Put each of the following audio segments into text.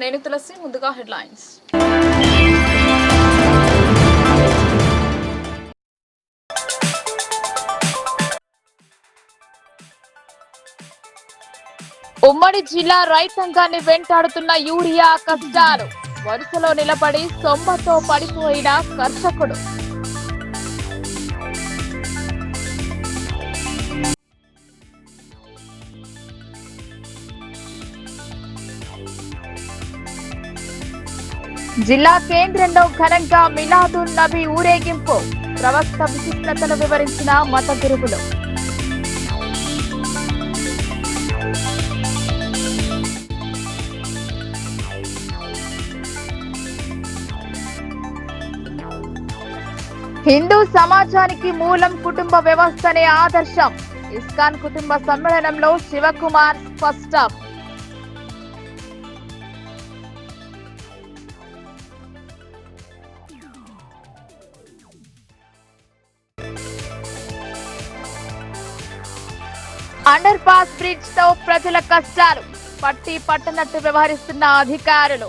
నేను తులసి. ముందుగా హెడ్లైన్స్. ఉమ్మడి జిల్లా రైతాంగాన్ని వెంటాడుతున్న యూరియా కష్టాలు. వరుసలో నిలబడి సొమ్మతో పడిపోయిన కర్షకుడు. జిల్లా కేంద్రంలో ఘనంగా మిలాదున్ నబీ ఊరేగింపు. ప్రవక్త విశిష్టతను వివరించిన మత గురువులు. హిందూ సమాజానికి మూలం కుటుంబ వ్యవస్థనే ఆదర్శం. ఇస్కాన్ కుటుంబ సమ్మేళనంలో శివకుమార్ స్పష్టం. అండర్ పాస్ బ్రిడ్జ్ తో ప్రజల కష్టాలు. పట్టి పట్టనట్టు వ్యవహరిస్తున్న అధికారులు.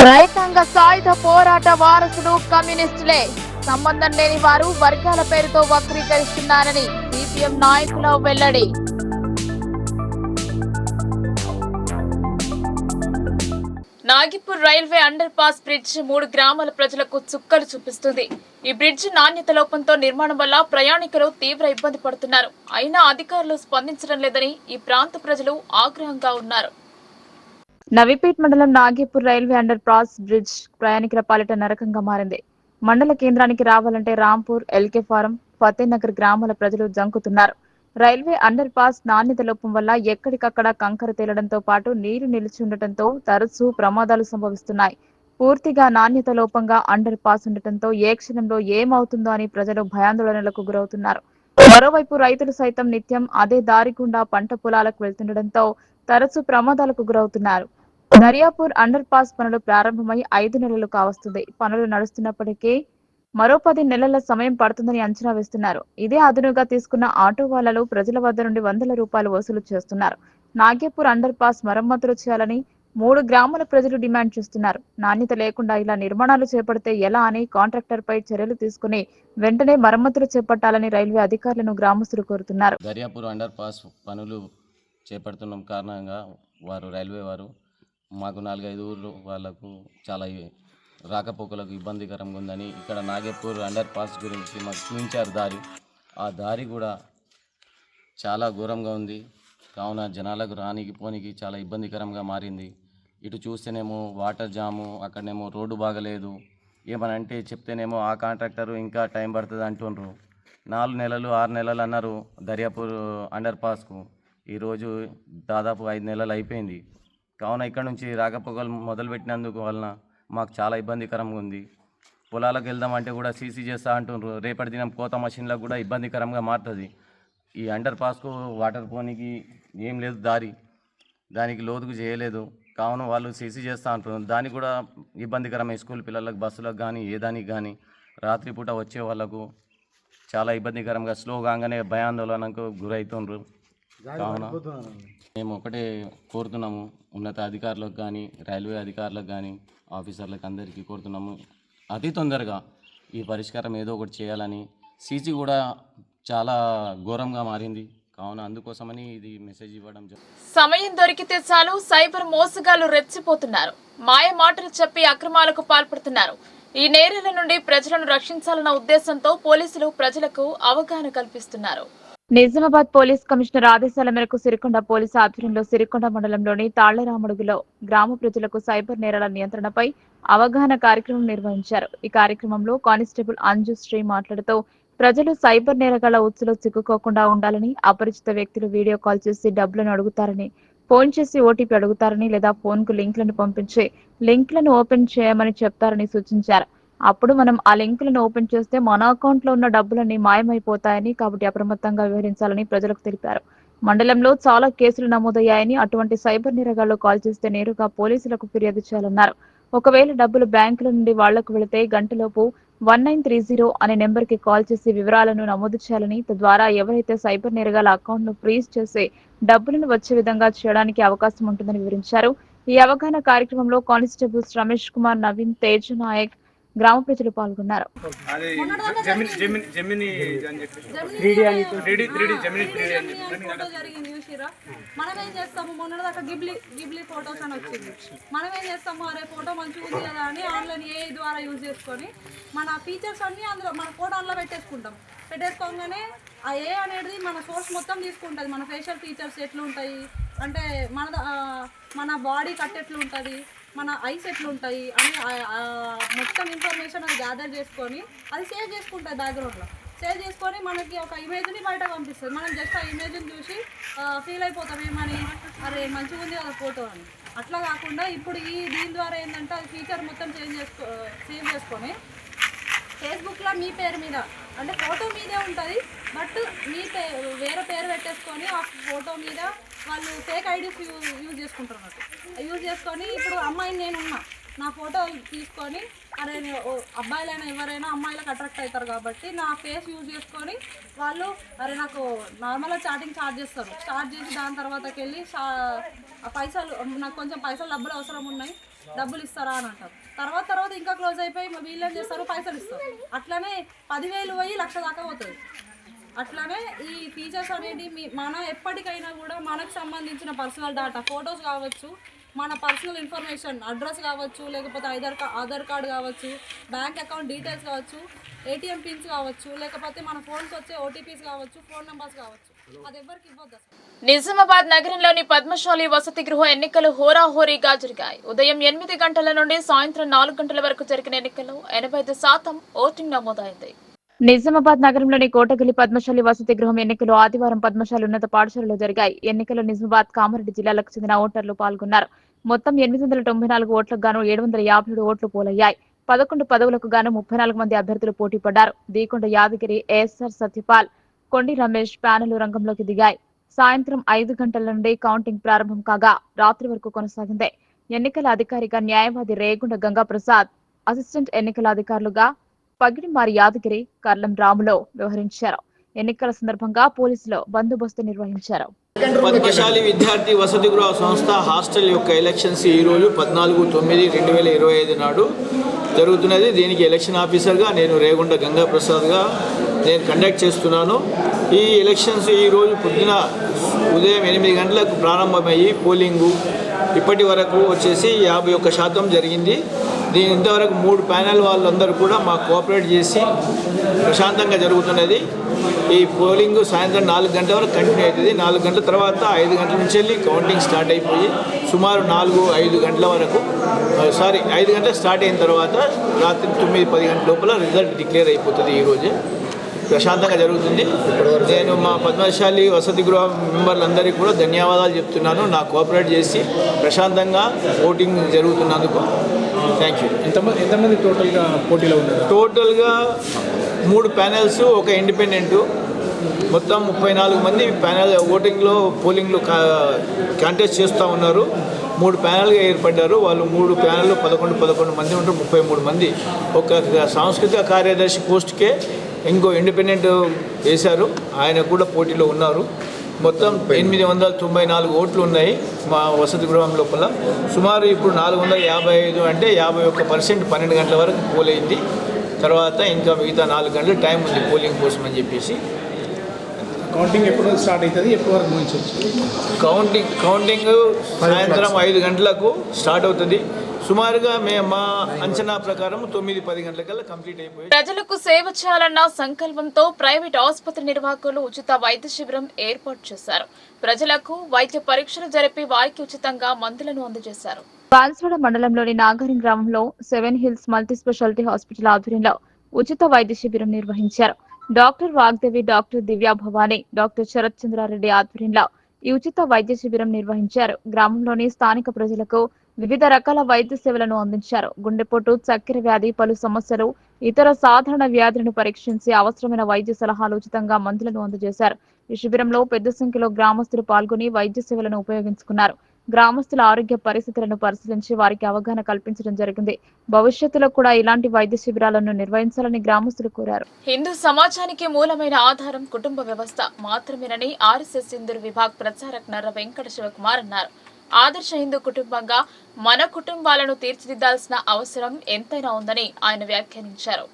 రైతాంగ సాయుధ పోరాట వారసులు కమ్యూనిస్టులే. సంబంధం లేని వారు వర్గాల పేరుతో వక్రీకరిస్తున్నారని సిపిఎం నాయకుల వెల్లడి. నాగిపూర్ రైల్వే అండర్ పాస్ బ్రిడ్జ్ 3 గ్రామాల ప్రజలకు చుక్కలు చూపిస్తుంది. ఈ బ్రిడ్జ్ నాణ్యత లోపంతో నిర్మాణం వల్ల ప్రయాణికులు తీవ్ర ఇబ్బంది పడుతున్నారు. అయినా అధికారులు స్పందించడం లేదని ఈ ప్రాంత ప్రజలు ఆగ్రహంగా ఉన్నారు. నవీపేట్ మండలం నాగిపూర్ రైల్వే అండర్ పాస్ బ్రిడ్జ్ ప్రయాణికుల పాలిట నరకంగా మారింది. మండల కేంద్రానికి రావాలంటే రాంపూర్, ఎల్కే ఫారం, ఫతేనగర్ గ్రామాల ప్రజలు జంకుతున్నారు. రైల్వే అండర్ పాస్ నాణ్యత లోపం వల్ల ఎక్కడికక్కడ కంకర తేలడంతో పాటు నీరు నిలిచి ఉండటంతో తరచూ ప్రమాదాలు సంభవిస్తున్నాయి. పూర్తిగా నాణ్యత లోపంగా అండర్ పాస్ ఉండటంతో ఏ క్షణంలో ఏమవుతుందో అని ప్రజలు భయాందోళనలకు గురవుతున్నారు. మరోవైపు రైతులు సైతం నిత్యం అదే దారి గుండా పంట పొలాలకు వెళ్తుండటంతో తరచూ ప్రమాదాలకు గురవుతున్నారు. దర్యాపూర్ అండర్ పాస్ పనులు ప్రారంభమై 5 నెలలు కావస్తుంది. పనులు నడుస్తున్నప్పటికీ మరో 10 నెలల సమయం పడుతుందని అంచనా వేస్తున్నారు. ఇదే అదునుగా తీసుకున్న ఆటో వాళ్లలు ప్రజల వద్ద నుండి వందల రూపాయలు వసూలు చేస్తున్నారు. నాగేపూర్ అండర్ పాస్ మరమ్మతులు చేయాలని 3 గ్రామాల ప్రజలు డిమాండ్ చేస్తున్నారు. నాణ్యత లేకుండా ఇలా నిర్మాణాలు చేపడితే ఎలా అని కాంట్రాక్టర్ పై చర్యలు తీసుకుని వెంటనే మరమ్మతులు చేపట్టాలని రైల్వే అధికారులను గ్రామస్తులు కోరుతున్నారు. దర్యాపూర్ అండర్ పాస్ పనులు చేపడుతున్న కారణంగా రైల్వే వారు మాకు 4-5 ఊర్లు వాళ్లకు చాలా రాకపోకలకు ఇబ్బందికరంగా ఉందని ఇక్కడ నాగేపూర్ అండర్ పాస్ గురించి మాకు చూపించారు దారి. ఆ దారి కూడా చాలా ఘోరంగా ఉంది. కావున జనాలకు రానికి పోనీకి చాలా ఇబ్బందికరంగా మారింది. ఇటు చూస్తేనేమో వాటర్ జాము, అక్కడనేమో రోడ్డు బాగలేదు. ఏమనంటే చెప్తేనేమో ఆ కాంట్రాక్టరు ఇంకా టైం పడుతుంది అంటుండ్రు. 4 నెలలు 6 నెలలు అన్నారు దర్యాపూర్ అండర్ పాస్కు. ఈరోజు దాదాపు 5 నెలలు అయిపోయింది. కావున ఇక్కడ నుంచి రాకపోకలు మొదలుపెట్టినందుకు వలన మాకు చాలా ఇబ్బందికరంగా ఉంది. పొలాలకు వెళ్దామంటే కూడా సీసీ చేస్తా అంటున్నారు. రేపటి దినం కోత మషిన్లకు కూడా ఇబ్బందికరంగా మారుతుంది. ఈ అండర్ పాస్కు వాటర్ పోనీకి ఏం లేదు దారి, దానికి లోతుకు చేయలేదు. కావున వాళ్ళు సీసీ చేస్తూ అంటున్నారు. దానికి కూడా ఇబ్బందికరమే. స్కూల్ పిల్లలకు, బస్సులకు కానీ ఏ దానికి కానీ రాత్రిపూట వచ్చే వాళ్ళకు చాలా ఇబ్బందికరంగా స్లో కాగానే భయాందోళనకు గురవుతుండ్రు. కావున మేము ఒకటే కోరుతున్నాము, ఉన్నత అధికారులకు కానీ రైల్వే అధికారులకు కానీ ఆఫీసర్లకు అందరికీ కోరుతున్నాము, అతి తొందరగా ఈ పరిష్కారం ఏదో ఒకటి చేయాలని. సీసీ కూడా చాలా ఘోరంగా మారింది. కావున అందుకోసమని ఇది మెసేజ్ ఇవ్వడం. సమయం దొరికితే చాలు సైబర్ మోసగాళ్లు రెచ్చిపోతున్నారు. మాయ మాటలు చెప్పి అక్రమాలకు పాల్పడుతున్నారు. ఈ నేరాల నుండి ప్రజలను రక్షించాలన్న ఉద్దేశంతో పోలీసులు ప్రజలకు అవగాహన కల్పిస్తున్నారు. నిజామాబాద్ పోలీస్ కమిషనర్ ఆదేశాల మేరకు సిరికొండ పోలీసు ఆధ్వర్యంలో సిరికొండ మండలంలోని తాళ్లరామడుగులో గ్రామ ప్రజలకు సైబర్ నేరాల నియంత్రణపై అవగాహన కార్యక్రమం నిర్వహించారు. ఈ కార్యక్రమంలో కానిస్టేబుల్ అంజుశ్రీ మాట్లాడుతూ ప్రజలు సైబర్ నేరగాళ్ల ఉచ్చులో చిక్కుకోకుండా ఉండాలని, అపరిచిత వ్యక్తులు వీడియో కాల్ చేసి డబ్బులను అడుగుతారని, ఫోన్ చేసి ఓటీపీ అడుగుతారని లేదా ఫోన్ కు లింక్లను పంపించి లింక్లను ఓపెన్ చేయమని చెప్తారని సూచించారు. అప్పుడు మనం ఆ లింకులను ఓపెన్ చేస్తే మన అకౌంట్ లో ఉన్న డబ్బులన్నీ మాయమైపోతాయని, కాబట్టి అప్రమత్తంగా వ్యవహరించాలని ప్రజలకు తెలిపారు. మండలంలో చాలా కేసులు నమోదయ్యాయని, అటువంటి సైబర్ నేరగాళ్లు కాల్ చేస్తే నేరుగా పోలీసులకు ఫిర్యాదు చేయాలన్నారు. ఒకవేళ డబ్బులు బ్యాంకుల నుండి వాళ్లకు వెళితే గంటలోపు 1930 అనే నెంబర్కి కాల్ చేసి వివరాలను నమోదు చేయాలని, తద్వారా ఎవరైతే సైబర్ నేరగాల అకౌంట్ను ఫ్రీజ్ చేసి డబ్బులను వచ్చే విధంగా చేయడానికి అవకాశం ఉంటుందని వివరించారు. ఈ అవగాహన కార్యక్రమంలో కానిస్టేబుల్స్ రమేష్ కుమార్, నవీన్, తేజ్ నాయక్, గ్రామ ప్రజలు పాల్గొన్నారు. మనం ఏం చేస్తాము, మొన్నటిదాకా గిబ్లీ ఫోటోస్ అని వచ్చింది. మనం ఏం చేస్తాము, అరే ఫోటో మంచిగా ఉంది కదా అని ఆన్లైన్ ఏ ద్వారా యూజ్ చేసుకొని మన ఫీచర్స్ అన్నీ అందులో మన ఫోటో అందులో పెట్టేసుకోగానే ఆ ఏ అనేది మన సోర్స్ మొత్తం తీసుకుంటుంది. మన ఫేషియల్ ఫీచర్స్ ఎట్లుంటాయి అంటే మన బాడీ కట్ ఎట్లుంటుంది, మన ఐస్ ఎట్లుంటాయి అని మొత్తం ఇన్ఫర్మేషన్ అది గ్యాదర్ చేసుకొని అది సేవ్ చేసుకుంటుంది. బ్యాక్గ్రౌండ్లో సేవ్ చేసుకొని మనకి ఒక ఇమేజ్ని బయట పంపిస్తుంది. మనం జస్ట్ ఆ ఇమేజ్ని చూసి ఫీల్ అయిపోతాం ఏమని, అరే మంచిగా ఉంది కదా ఫోటో అని. అట్లా కాకుండా ఇప్పుడు దీని ద్వారా ఏంటంటే అది ఫీచర్ మొత్తం సేవ్ చేసుకొని ఫేస్బుక్లో మీ పేరు మీద అంటే ఫోటో మీదే ఉంటుంది, బట్ వేరే పేరు పెట్టేసుకొని ఆ ఫోటో మీద వాళ్ళు ఫేక్ ఐడీస్ యూజ్ చేసుకుంటారు అన్నట్టు. యూజ్ చేసుకొని ఇప్పుడు అమ్మాయిని నేనున్నా, నా ఫోటో తీసుకొని అరే అబ్బాయిలైనా ఎవరైనా అమ్మాయిలకు అట్రాక్ట్ అవుతారు కాబట్టి నా ఫేస్ యూజ్ చేసుకొని వాళ్ళు అరే నాకు నార్మల్గా చాటింగ్ స్టార్ట్ చేసి దాని తర్వాతకి వెళ్ళి పైసలు నాకు కొంచెం డబ్బులు అవసరం ఉన్నాయి, డబ్బులు ఇస్తారా అని అంటారు. తర్వాత ఇంకా క్లోజ్ అయిపోయి వీళ్ళు ఏం చేస్తారు, పైసలు ఇస్తారు. అట్లనే 10,000 పోయి 1,00,000 దాకా పోతుంది. అట్లానే ఈ ఫీచర్స్ అనేది మనం ఎప్పటికైనా కూడా మనకు సంబంధించిన పర్సనల్ డేటా, ఫొటోస్ కావచ్చు, మన పర్సనల్ ఇన్ఫర్మేషన్, అడ్రస్ కావచ్చు, లేకపోతే ఆధార్ కార్డు కావచ్చు, బ్యాంక్ అకౌంట్ డీటెయిల్స్ కావచ్చు, ఏటీఎం పిన్స్ కావచ్చు, లేకపోతే మన ఫోన్స్ వచ్చే ఓటీపీస్ కావచ్చు, ఫోన్ నెంబర్స్ కావచ్చు, అది ఎవరికి ఇవ్వద్దు. నిజామాబాద్ నగరంలోని పద్మశాలి వసతి గృహ ఎన్నికలు హోరాహోరీగా జరిగాయి. ఉదయం 8 గంటల నుండి సాయంత్రం 4 గంటల వరకు జరిగిన ఎన్నికల్లో 85% ఓటింగ్ నమోదైంది. నిజామాబాద్ నగరంలోని కోటగిలి పద్మశాలి వసతి గృహం ఎన్నికలు ఆదివారం పద్మశాలి ఉన్నత పాఠశాలలో జరిగాయి. ఎన్నికల్లో నిజామాబాద్, కామారెడ్డి జిల్లాలకు చెందిన ఓటర్లు పాల్గొన్నారు. మొత్తం 894 ఓట్లకు గాను 757 ఓట్లు పోలయ్యాయి. 11 పదవులకు గాను 34 మంది అభ్యర్థులు పోటీ పడ్డారు. దీకొండ యాదగిరి, ఏఎస్ఆర్ సత్యపాల్, కొండి రమేష్ ప్యానెలు రంగంలోకి దిగాయి. సాయంత్రం 5 గంటల నుండి కౌంటింగ్ ప్రారంభం కాగా రాత్రి వరకు కొనసాగింది. ఎన్నికల అధికారిగా న్యాయవాది రేగుండ గంగాప్రసాద్, అసిస్టెంట్ ఎన్నికల అధికారులుగా పగిడిమారి యాదగిరి, కర్లం రాములో వ్యవహరించారు. ఎన్నికల సందర్భంగా పోలీసులు బందోబస్తు నిర్వహించారు. పద్మశాలి విద్యార్థి వసతి గృహ సంస్థ హాస్టల్ యొక్క ఎలక్షన్స్ ఈరోజు 14/9/2025 నాడు జరుగుతున్నది. దీనికి ఎలక్షన్ ఆఫీసర్గా నేను రేగుండ గంగాప్రసాద్గా నేను కండక్ట్ చేస్తున్నాను. ఈ ఎలక్షన్స్ ఈరోజు పొద్దున ఉదయం 8 గంటలకు ప్రారంభమయ్యి పోలింగు ఇప్పటి వరకు వచ్చేసి 51% జరిగింది. దీని ఇంతవరకు 3 ప్యానెల్ వాళ్ళందరూ కూడా మాకు కోఆపరేట్ చేసి ప్రశాంతంగా జరుగుతున్నది. ఈ పోలింగ్ సాయంత్రం 4 గంటల వరకు కంటిన్యూ అవుతుంది. 4 గంటల తర్వాత 5 గంటల నుంచి వెళ్ళి కౌంటింగ్ స్టార్ట్ అయిపోయి సుమారు 4-5 గంటల వరకు 5 గంటలకు స్టార్ట్ అయిన తర్వాత రాత్రి 9-10 గంటల లోపల రిజల్ట్ డిక్లేర్ అయిపోతుంది. ఈరోజే ప్రశాంతంగా జరుగుతుంది. నేను మా పద్మశాలి వసతి గృహ మెంబర్లందరికీ కూడా ధన్యవాదాలు చెప్తున్నాను. నాకు కోఆపరేట్ చేసి ప్రశాంతంగా ఓటింగ్ జరుగుతున్నందుకు థ్యాంక్ యూ. ఎంతమంది టోటల్గా పోటీలో ఉన్నారు? టోటల్గా 3 ప్యానెల్స్, ఒక ఇండిపెండెంట్, మొత్తం 34 మంది ప్యానెల్ ఓటింగ్లో పోలింగ్లో కాంటెస్ట్ చేస్తూ ఉన్నారు. 3 ప్యానెల్గా ఏర్పడ్డారు. వాళ్ళు 3 ప్యానెల్లో 11 మంది ఉంటారు, 33 మంది. ఒక సాంస్కృతిక కార్యదర్శి పోస్ట్కే ఇంకో ఇండిపెండెంట్ వేశారు, ఆయన కూడా పోటీలో ఉన్నారు. మొత్తం 894 ఓట్లు ఉన్నాయి మా వసతి గృహం లోపల. సుమారు ఇప్పుడు 455 అంటే 51% 12 గంటల వరకు పోలైంది. తర్వాత ఇంకా మిగతా 4 గంటలు టైం ఉంది పోలింగ్ కోసం అని చెప్పేసి. కౌంటింగ్ ఎప్పుడు స్టార్ట్ అవుతుంది, ఎప్పటి వరకు ముగించవచ్చు? కౌంటింగ్ సాయంత్రం 5 గంటలకు స్టార్ట్ అవుతుంది. సుమారుగా మా అంచనా ప్రకారం 9-10 గంటలకల్లా కంప్లీట్ అయిపోయి. ప్రజలకు సేవ చేయాలన్న సంకల్పంతో ప్రైవేట్ ఆసుపత్రి నిర్వాహకులు ఉచిత వైద్య శిబిరం ఏర్పాటు చేశారు. ప్రజలకు వైద్య పరీక్షలు జరిపి వారికి ఉచితంగా మందులను అందజేశారు. బాన్స్వాడ మండలంలోని నాగారం గ్రామంలో 7 హిల్స్ మల్టీ స్పెషాలిటీ హాస్పిటల్ ఆధ్వర్యంలో ఉచిత వైద్య శిబిరం నిర్వహించారు. Doctor Vagdevi, doctor Divya Bhavani, doctor Sharat Chandra Reddy ఆధ్వర్యంలో ఈ ఉచిత వైద్య శిబిరం నిర్వహించారు. గ్రామంలోని స్థానిక ప్రజలకు వివిధ రకాల వైద్య సేవలను అందించారు. గుండెపోటు, చక్కెర వ్యాధి, పలు సమస్యలు, ఇతర సాధారణ వ్యాధులను పరీక్షించి అవసరమైన వైద్య సలహాలు, ఉచితంగా మందులను అందజేశారు. ఈ శిబిరంలో పెద్ద సంఖ్యలో గ్రామస్తులు పాల్గొని వైద్య సేవలను ఉపయోగించుకున్నారు. గ్రామస్తుల ఆరోగ్య పరిస్థితులను పరిశీలించి వారికి అవగాహన కల్పించడం జరిగింది. భవిష్యత్తులో కూడా ఇలాంటి వైద్య శిబిరాలను నిర్వహించాలని గ్రామస్తులు కోరారు. హిందూ సమాజానికి మూలమైన ఆధారం కుటుంబ వ్యవస్థ మాత్రమేనని ఆర్ఎస్ఎస్ హిందూ విభాగ్ ప్రచారక్ నర్ర వెంకట శివకుమార్ అన్నారు. ఆదర్శ హిందూ కుటుంబంగా మన కుటుంబాలను తీర్చిదిద్దాల్సిన అవసరం ఎంతైనా ఉందని ఆయన వ్యాఖ్యానించారు.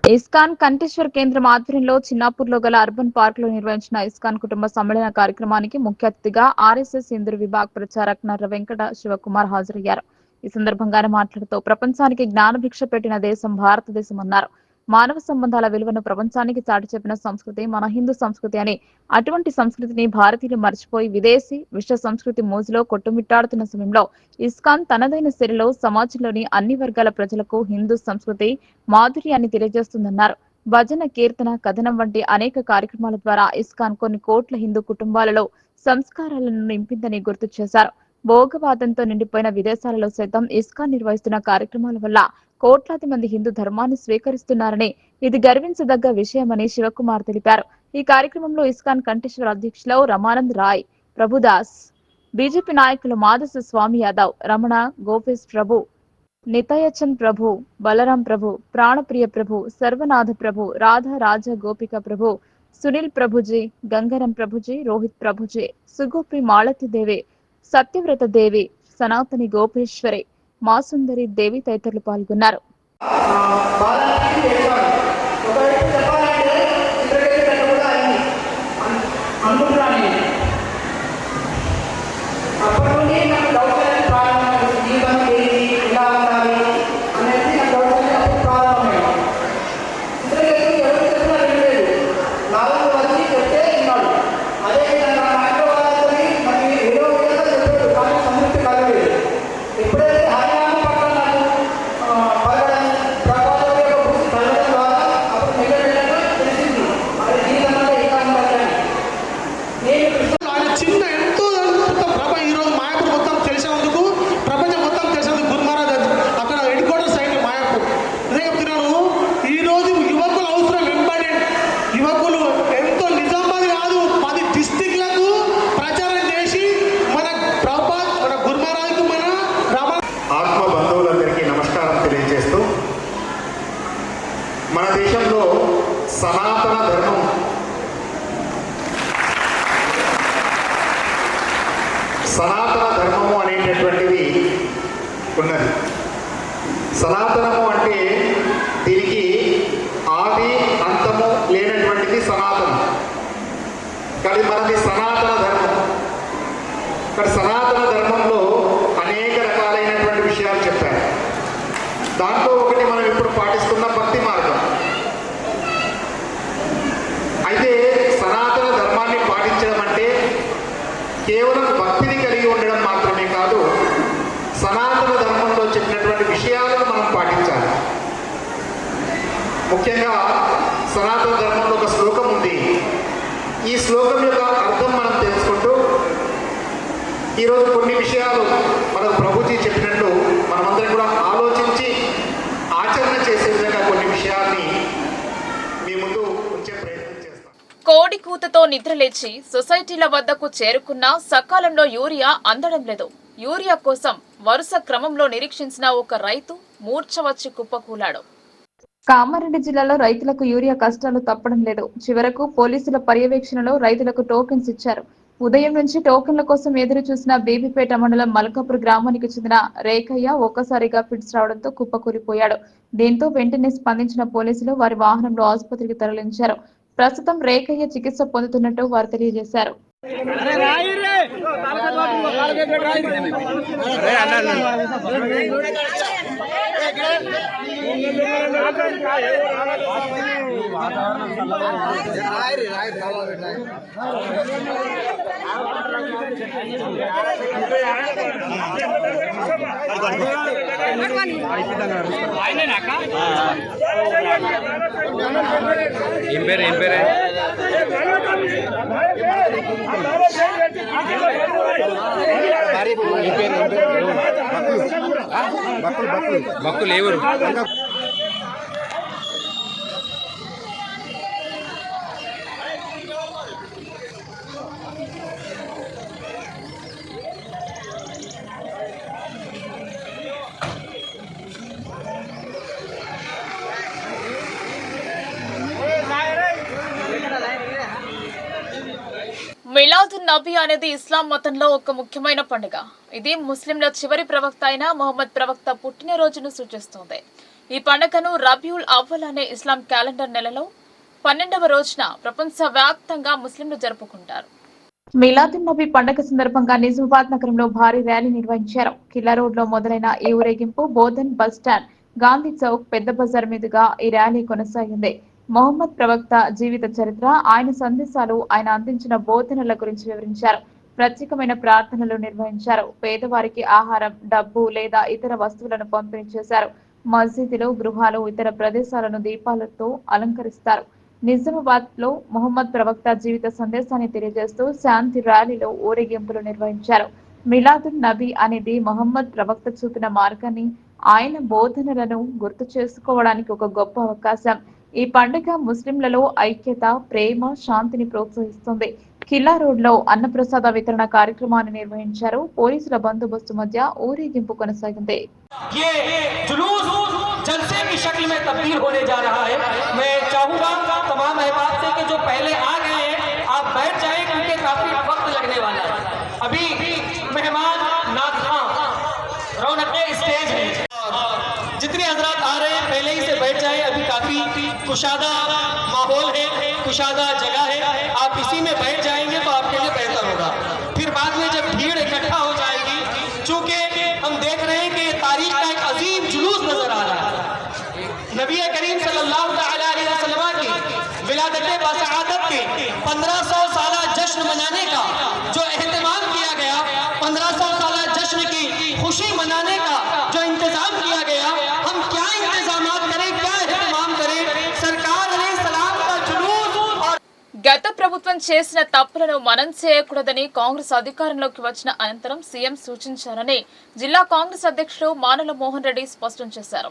ఇస్కాన్ కంఠేశ్వర్ కేంద్రం ఆధ్వర్యంలో చిన్నాపూర్లో గల అర్బన్ పార్క్ లో నిర్వహించిన ఇస్కాన్ కుటుంబ సమ్మేళన కార్యక్రమానికి ముఖ్య అతిథిగా ఆర్ఎస్ఎస్ హిందూ విభాగ్ ప్రచారక్ నర్ర వెంకట శివకుమార్ హాజరయ్యారు. ఈ సందర్భంగా ఆయన మాట్లాడుతూ ప్రపంచానికి జ్ఞానభిక్ష పెట్టిన దేశం భారతదేశం అన్నారు. మానవ సంబంధాల విలువను ప్రపంచానికి చాటి చెప్పిన సంస్కృతి మన హిందూ సంస్కృతి అని, అటువంటి సంస్కృతిని భారతీయులు మర్చిపోయి విదేశీ విశ్వ సంస్కృతి మోజులో కొట్టుమిట్టాడుతున్న సమయంలో ఇస్కాన్ తనదైన శైలిలో సమాజంలోని అన్ని వర్గాల ప్రజలకు హిందూ సంస్కృతి మాధుర్యాన్ని తెలియజేస్తుందన్నారు. భజన, కీర్తన, కథనం వంటి అనేక కార్యక్రమాల ద్వారా ఇస్కాన్ కొన్ని కోట్ల హిందూ కుటుంబాలలో సంస్కారాలను నింపిందని గుర్తు చేశారు. భోగవాదంతో నిండిపోయిన విదేశాలలో సైతం ఇస్కాన్ నిర్వహిస్తున్న కార్యక్రమాల వల్ల కోట్లాది మంది హిందూ ధర్మాన్ని స్వీకరిస్తున్నారని, ఇది గర్వించదగ్గ విషయమని శివకుమార్ తెలిపారు. ఈ కార్యక్రమంలో ఇస్కాన్ కంఠేశ్వర్ అధ్యక్షులు రమానంద్ రాయ్, ప్రభుదాస్, బీజేపీ నాయకులు మాధవ స్వామి యాదవ్, రమణ, గోపేష్ ప్రభు, నితయచంద్ ప్రభు, బలరాం ప్రభు, ప్రాణప్రియ ప్రభు, సర్వనాథ ప్రభు, రాధా రాజ గోపిక ప్రభు, సునీల్ ప్రభుజీ, గంగారం ప్రభుజీ, రోహిత్ ప్రభుజీ, సుగోపి మాళతి దేవి, సత్యవ్రత దేవి, సనాతని గోపేశ్వరి, మాసుందరి దేవి తదితరులు పాల్గొన్నారు. మన దేశంలో సనాతన ధర్మం సనాతనము అనేటటువంటిది ఉన్నది. సనాతనము అంటే దీనికి ఆది అంతము లేనటువంటిది సనాతనం. కానీ మనది సనాతన ధర్మం. కానీ సనాతన ధర్మంలో అనేక రకాలైనటువంటి విషయాలు చెప్పారు. దాంట్లో ఒకటి మనం ఇప్పుడు పాటిస్తున్న భక్తి మార్గం. అయితే సనాతన ధర్మాన్ని పాటించడం అంటే కేవలం భక్తిని కలిగి ఉండడం మాత్రమే కాదు, సనాతన ధర్మంలో చెప్పినటువంటి విషయాలను మనం పాటించాలి. ముఖ్యంగా సనాతన ధర్మంలో ఒక శ్లోకం ఉంది. ఈ శ్లోకం యొక్క అర్థం మనం తెలుసుకుంటూ ఈరోజు కొన్ని విషయాలు మనకు ప్రభుజీ చెప్పినట్లు మనమందరం కూడా ఆలోచించి ఆచరణ చేసే విధంగా కొన్ని విషయాల్ని మీ ముందు ఉంచే ప్రయత్నం చేస్తాం. కోడి కూతతో నిద్రలేచి సొసైటీల వద్దకు చేరుకున్నా సకాలంలో యూరియా అందడం లేదు. యూరియా కోసం వరుస క్రమంలో నిరీక్షించిన ఒక రైతు మూర్ఛ వచ్చి కుప్పకూలాడు. కామారెడ్డి జిల్లాలో రైతులకు యూరియా కష్టాలు తప్పడం లేదు. చివరకు పోలీసుల పర్యవేక్షణలో రైతులకు టోకెన్స్ ఇచ్చారు. ఉదయం నుంచి టోకెన్ల కోసం ఎదురు చూసిన బేబీపేట మండలం మల్కాపూర్ గ్రామానికి చెందిన రేఖయ్య ఒక్కసారిగా ఫిట్స్ రావడంతో కుప్పకూలిపోయాడు. దీంతో వెంటనే స్పందించిన పోలీసులు వారి వాహనంలో ఆసుపత్రికి తరలించారు. ప్రస్తుతం రేఖయ్య చికిత్స పొందుతున్నట్టు వారు తెలియజేశారు. ఏం పేరు బక్కులు ఎవరు? మిలాదున్ నబీ అనేది ఇస్లాం మతంలో ఒక ముఖ్యమైన పండుగ. ఇది ముస్లింల చివరి ప్రవక్త అయిన మొహమ్మద్ ప్రవక్త పుట్టినరోజును సూచిస్తుంది. ఈ పండుగను రబీఉల్ అవ్వల్ అనే ఇస్లాం క్యాలెండర్ నెలలో 12వ రోజున ప్రపంచవ్యాప్తంగా ముస్లింలు జరుపుకుంటారు. మిలాదున్ నబీ పండుగ సందర్భంగా నిజామాబాద్ నగరంలో భారీ ర్యాలీ నిర్వహించారు. కిల్లా రోడ్ లో మొదలైన ఈ ఊరేగింపు బోధన్ బస్ స్టాండ్, గాంధీ చౌక్, పెద్ద బజార్ మీదుగా ఈ ర్యాలీ కొనసాగింది. మొహమ్మద్ ప్రవక్త జీవిత చరిత్ర, ఆయన సందేశాలు, ఆయన అందించిన బోధనల గురించి వివరించారు. ప్రత్యేకమైన ప్రార్థనలు నిర్వహించారు. పేదవారికి ఆహారం, డబ్బు లేదా ఇతర వస్తువులను పంపిణీ చేశారు. మసీదులు, గృహాలు, ఇతర ప్రదేశాలను దీపాలతో అలంకరిస్తారు. నిజామాబాద్ లో మొహమ్మద్ ప్రవక్త జీవిత సందేశాన్ని తెలియజేస్తూ శాంతి ర్యాలీలో ఊరేగింపులు నిర్వహించారు. మిలాదున్ నబీ అనేది మొహమ్మద్ ప్రవక్త చూపిన మార్గాన్ని, ఆయన బోధనలను గుర్తు చేసుకోవడానికి ఒక గొప్ప అవకాశం. ఈ పండుగ ముస్లింలలో ఐక్యత, ప్రేమ, శాంతిని ప్రోత్సహిస్తుంది. కిల్లా రోడ్ లో అన్నప్రసాద వితరణ కార్యక్రమాన్ని నిర్వహించారు. పోలీసుల బందోబస్తు మధ్య ఊరేగింపు కొనసాగింది. जलसे की शक्ल में तब्दील होने जा रहा है। मैं चाहूंगा तमाम अहबाब से कि जो पहले आ गए हैं आप बैठ जाएं क्योंकि काफी वक्त लगने वाला है। अभी मेहमान नाथखा रौनक स्टेज है। जितने हजरात आ रहे हैं पहले ही से बैठ जाएं, अभी काफी कुशादा माहौल है, कुशादा जगह है। आप इसी में बैठ जाएंगे तो आपके लिए बेहतर होगा। फिर बाद में जब भीड़ इकट्ठा हो जाएगी, चूंकि हम देख रहे हैं कि ये तारीख का एक अजीम जुलूस नजर आ रहा है। नबी करीम सल्लल्लाहु अलैहि वसल्लम की विलादत बसआदत के 1500 साला जश्न मनाने का जो एहतमाम किया गया, 1500 साला जश्न की खुशी मनाने का जो इंतजाम किया गया, हम क्या इंतजामात करें, क्या एहतमाम करें? सरकार अलैहिस्सलाम का जुलूस और గత ప్రభుత్వం చేసిన తప్పులను మనం చేయకూడదని కాంగ్రెస్ అధికారంలోకి వచ్చిన అనంతరం సీఎం సూచించారని జిల్లా కాంగ్రెస్ అధ్యక్షుడు మానల మోహన్ రెడ్డి స్పష్టం చేశారు.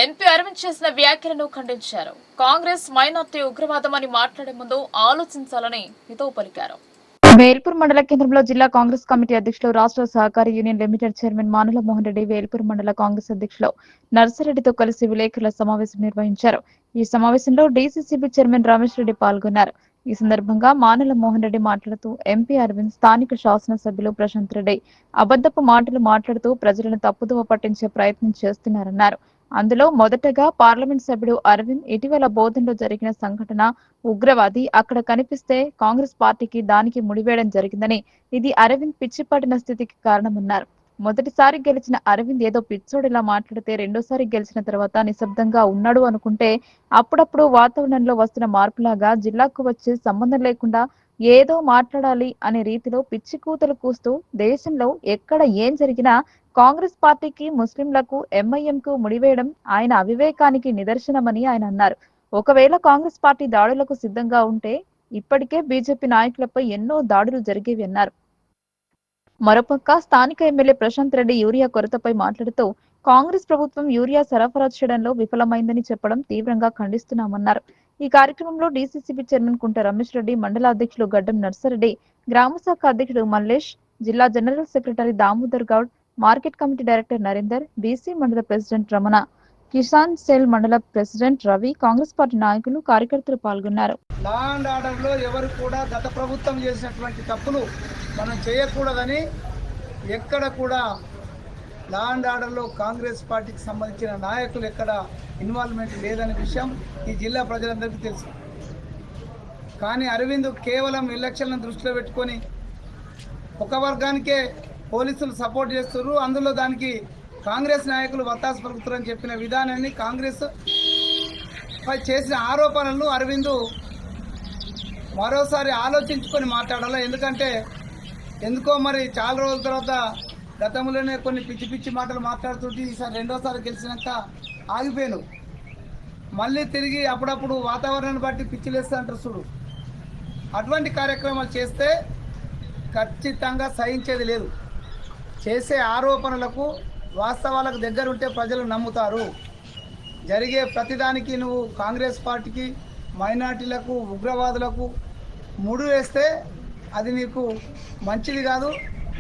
ఎంపీ అరవింద్ చేసిన వ్యాఖ్యలను ఖండించారు. కాంగ్రెస్ మైనార్టీ ఉగ్రవాదం అని మాట్లాడే ముందు ఆలోచించాలని హితవు పలికారు. వేల్పూర్ మండల కేంద్రంలో జిల్లా కాంగ్రెస్ కమిటీ అధ్యక్షులు, రాష్ట్ర సహకారి union limited chairman మానల Mohan Reddy Velpur మండల కాంగ్రెస్ అధ్యక్షులు నర్సిరెడ్డితో కలిసి విలేకరుల సమావేశం నిర్వహించారు. ఈ సమావేశంలో డీసీసీబీ చైర్మన్ రమేష్ రెడ్డి పాల్గొన్నారు. ఈ సందర్భంగా మానల మోహన్ రెడ్డి మాట్లాడుతూ ఎంపీ అరవింద్, స్థానిక శాసనసభ్యులు ప్రశాంత్ రెడ్డి అబద్ధపు మాటలు మాట్లాడుతూ ప్రజలను తప్పుదోవ పట్టించే ప్రయత్నం చేస్తున్నారన్నారు. అందులో మొదటగా పార్లమెంట్ సభ్యుడు అరవింద్ ఇటీవల బోధనలో జరిగిన సంఘటన ఉగ్రవాది అక్కడ కనిపిస్తే కాంగ్రెస్ పార్టీకి దానికి ముడివేయడం జరిగిందని, ఇది అరవింద్ పిచ్చిపట్టిన స్థితికి కారణమన్నారు. మొదటిసారి గెలిచిన అరవింద్ ఏదో పిచ్చోడిలా మాట్లాడితే రెండోసారి గెలిచిన తర్వాత నిశ్శబ్దంగా ఉన్నాడు అనుకుంటే అప్పుడప్పుడు వాతావరణంలో వస్తున్న మార్పులాగా జిల్లాకు వచ్చే సంబంధం లేకుండా ఏదో మాట్లాడాలి అనే రీతిలో పిచ్చి కూతలు కూస్తూ దేశంలో ఎక్కడ ఏం జరిగినా కాంగ్రెస్ పార్టీకి, ముస్లింలకు, ఎంఐఎంకు ముడివేయడం ఆయన అవివేకానికి నిదర్శనమని ఆయన అన్నారు. ఒకవేళ కాంగ్రెస్ పార్టీ దాడులకు సిద్ధంగా ఉంటే ఇప్పటికే బీజేపీ నాయకులపై ఎన్నో దాడులు జరిగేవి అన్నారు. మరోపక్క స్థానిక ఎమ్మెల్యే ప్రశాంత్ రెడ్డి యూరియా కొరతపై మాట్లాడుతూ కాంగ్రెస్ ప్రభుత్వం యూరియా సరఫరా చేయడంలో విఫలమైందని చెప్పడం తీవ్రంగా ఖండిస్తున్నామన్నారు. ఈ కార్యక్రమంలో డీసీసీబీ చైర్మన్ కుంట రమేష్ రెడ్డి, మండల అధ్యక్షులు గడ్డం నర్సారెడ్డి, గ్రామ శాఖ అధ్యక్షుడు మల్లేష్, జిల్లా general secretary Damodar Goud, market committee director Narender, BC మండల ప్రెసిడెంట్ రమణ, కిసాన్ సెల్ మండల ప్రెసిడెంట్ రవి, కాంగ్రెస్ పార్టీ నాయకులు, కార్యకర్తలు పాల్గొన్నారు. లా అండ్ ఆర్డర్లో ఎవరు కూడా గత ప్రభుత్వం చేసినటువంటి తప్పులు మనం చేయకూడదని ఎక్కడ కూడా లా అండ్ ఆర్డర్లో కాంగ్రెస్ పార్టీకి సంబంధించిన నాయకులు ఎక్కడ ఇన్వాల్వ్మెంట్ లేదనే విషయం ఈ జిల్లా ప్రజలందరికీ తెలుసు. కానీ అరవింద్ కేవలం ఎలక్షన్లను దృష్టిలో పెట్టుకొని ఒక వర్గానికే పోలీసులు సపోర్ట్ చేస్తున్నారు, అందులో దానికి కాంగ్రెస్ నాయకులు వత్తాసు పలుకుతారని చెప్పిన విధానాన్ని, కాంగ్రెస్ పై చేసిన ఆరోపణలను అరవింద్ మరోసారి ఆలోచించుకొని మాట్లాడాలి. ఎందుకో మరి చాలా రోజుల తర్వాత గతంలోనే కొన్ని పిచ్చి పిచ్చి మాటలు మాట్లాడుతుంటే ఈసారి రెండోసారి గెలిచినాక ఆగిపోయాను. మళ్ళీ తిరిగి అప్పుడప్పుడు వాతావరణాన్ని బట్టి పిచ్చిలేస్తా అంటారు చూడు, అటువంటి కార్యక్రమాలు చేస్తే ఖచ్చితంగా సహించేది లేదు. చేసే ఆరోపణలకు వాస్తవాలకు దగ్గర ఉంటే ప్రజలు నమ్ముతారు. జరిగే ప్రతిదానికి నువ్వు కాంగ్రెస్ పార్టీకి, మైనార్టీలకు, ఉగ్రవాదులకు ముడు వేస్తే అది నీకు మంచిది కాదు.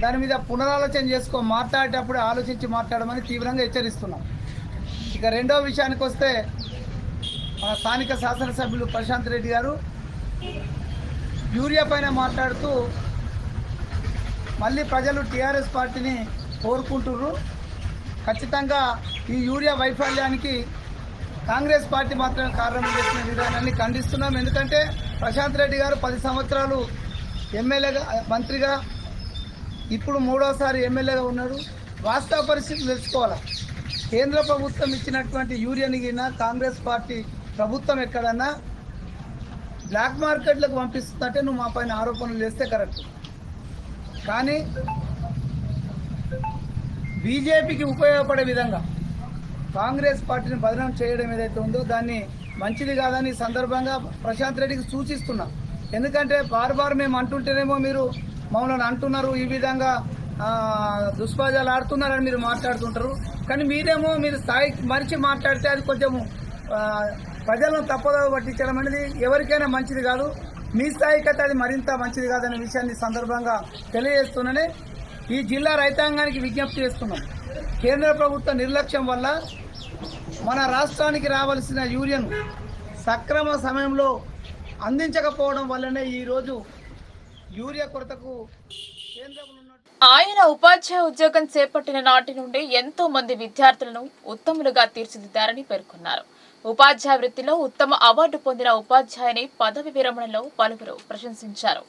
దాని మీద పునరాలోచన చేసుకో, మాట్లాడేటప్పుడు ఆలోచించి మాట్లాడమని తీవ్రంగా హెచ్చరిస్తున్నాం. ఇక రెండో విషయానికి వస్తే మన స్థానిక శాసనసభ్యులు ప్రశాంత్ రెడ్డి గారు యూరియా పైన మాట్లాడుతూ మళ్ళీ ప్రజలు టీఆర్ఎస్ పార్టీని కోరుకుంటున్నారు. ఖచ్చితంగా ఈ యూరియా వైఫల్యానికి కాంగ్రెస్ పార్టీ మాత్రమే కారణం చేసిన విధానాన్ని ఖండిస్తున్నాం. ఎందుకంటే ప్రశాంత్ రెడ్డి గారు 10 సంవత్సరాలు ఎమ్మెల్యేగా, మంత్రిగా, ఇప్పుడు 3వసారి ఎమ్మెల్యేగా ఉన్నాడు. వాస్తవ పరిస్థితులు తెలుసుకోవాలి. కేంద్ర ప్రభుత్వం ఇచ్చినటువంటి యూరియాని గిన కాంగ్రెస్ పార్టీ ప్రభుత్వం ఎక్కడన్నా బ్లాక్ మార్కెట్లకు పంపిస్తుందంటే నువ్వు మా పైన ఆరోపణలు చేస్తే కరెక్ట్. కానీ బీజేపీకి ఉపయోగపడే విధంగా కాంగ్రెస్ పార్టీని బదనాం చేయడం ఏదైతే ఉందో దాన్ని మంచిది కాదని సందర్భంగా ప్రశాంత్ రెడ్డికి సూచిస్తున్నాం. ఎందుకంటే బారు మేము అంటుంటేనేమో మీరు మమ్మల్ని అంటున్నారు, ఈ విధంగా దుష్పాజాలు ఆడుతున్నారని మీరు మాట్లాడుతుంటారు. కానీ మీరేమో మీరు స్థాయికి మరిచి మాట్లాడితే అది కొంచెము ప్రజలను తప్పుదోవ పట్టించడం అనేది ఎవరికైనా మంచిది కాదు. మీ స్థాయికి అయితే అది మరింత మంచిది కాదనే విషయాన్ని సందర్భంగా తెలియజేస్తున్నానే ఈ జిల్లా రైతాంగానికి విజ్ఞప్తి చేస్తున్నాం. కేంద్ర ప్రభుత్వ నిర్లక్ష్యం వల్ల మన రాష్ట్రానికి రావాల్సిన యూరియాను సక్రమ సమయంలో అందించకపోవడం వల్లనే ఈరోజు యూరియా కొరతకు కేంద్రంలో ఆయన ఉపాధ్యాయ ఉద్యోగం చేపట్టిన నాటి నుండి ఎంతో మంది విద్యార్థులను ఉత్తములుగా తీర్చిదిద్దారని పేర్కొన్నారు. ఉపాధ్యాయ వృత్తిలో ఉత్తమ అవార్డు పొందిన ఉపాధ్యాయుని పదవి విరమణలో పలువురు ప్రశంసించారు.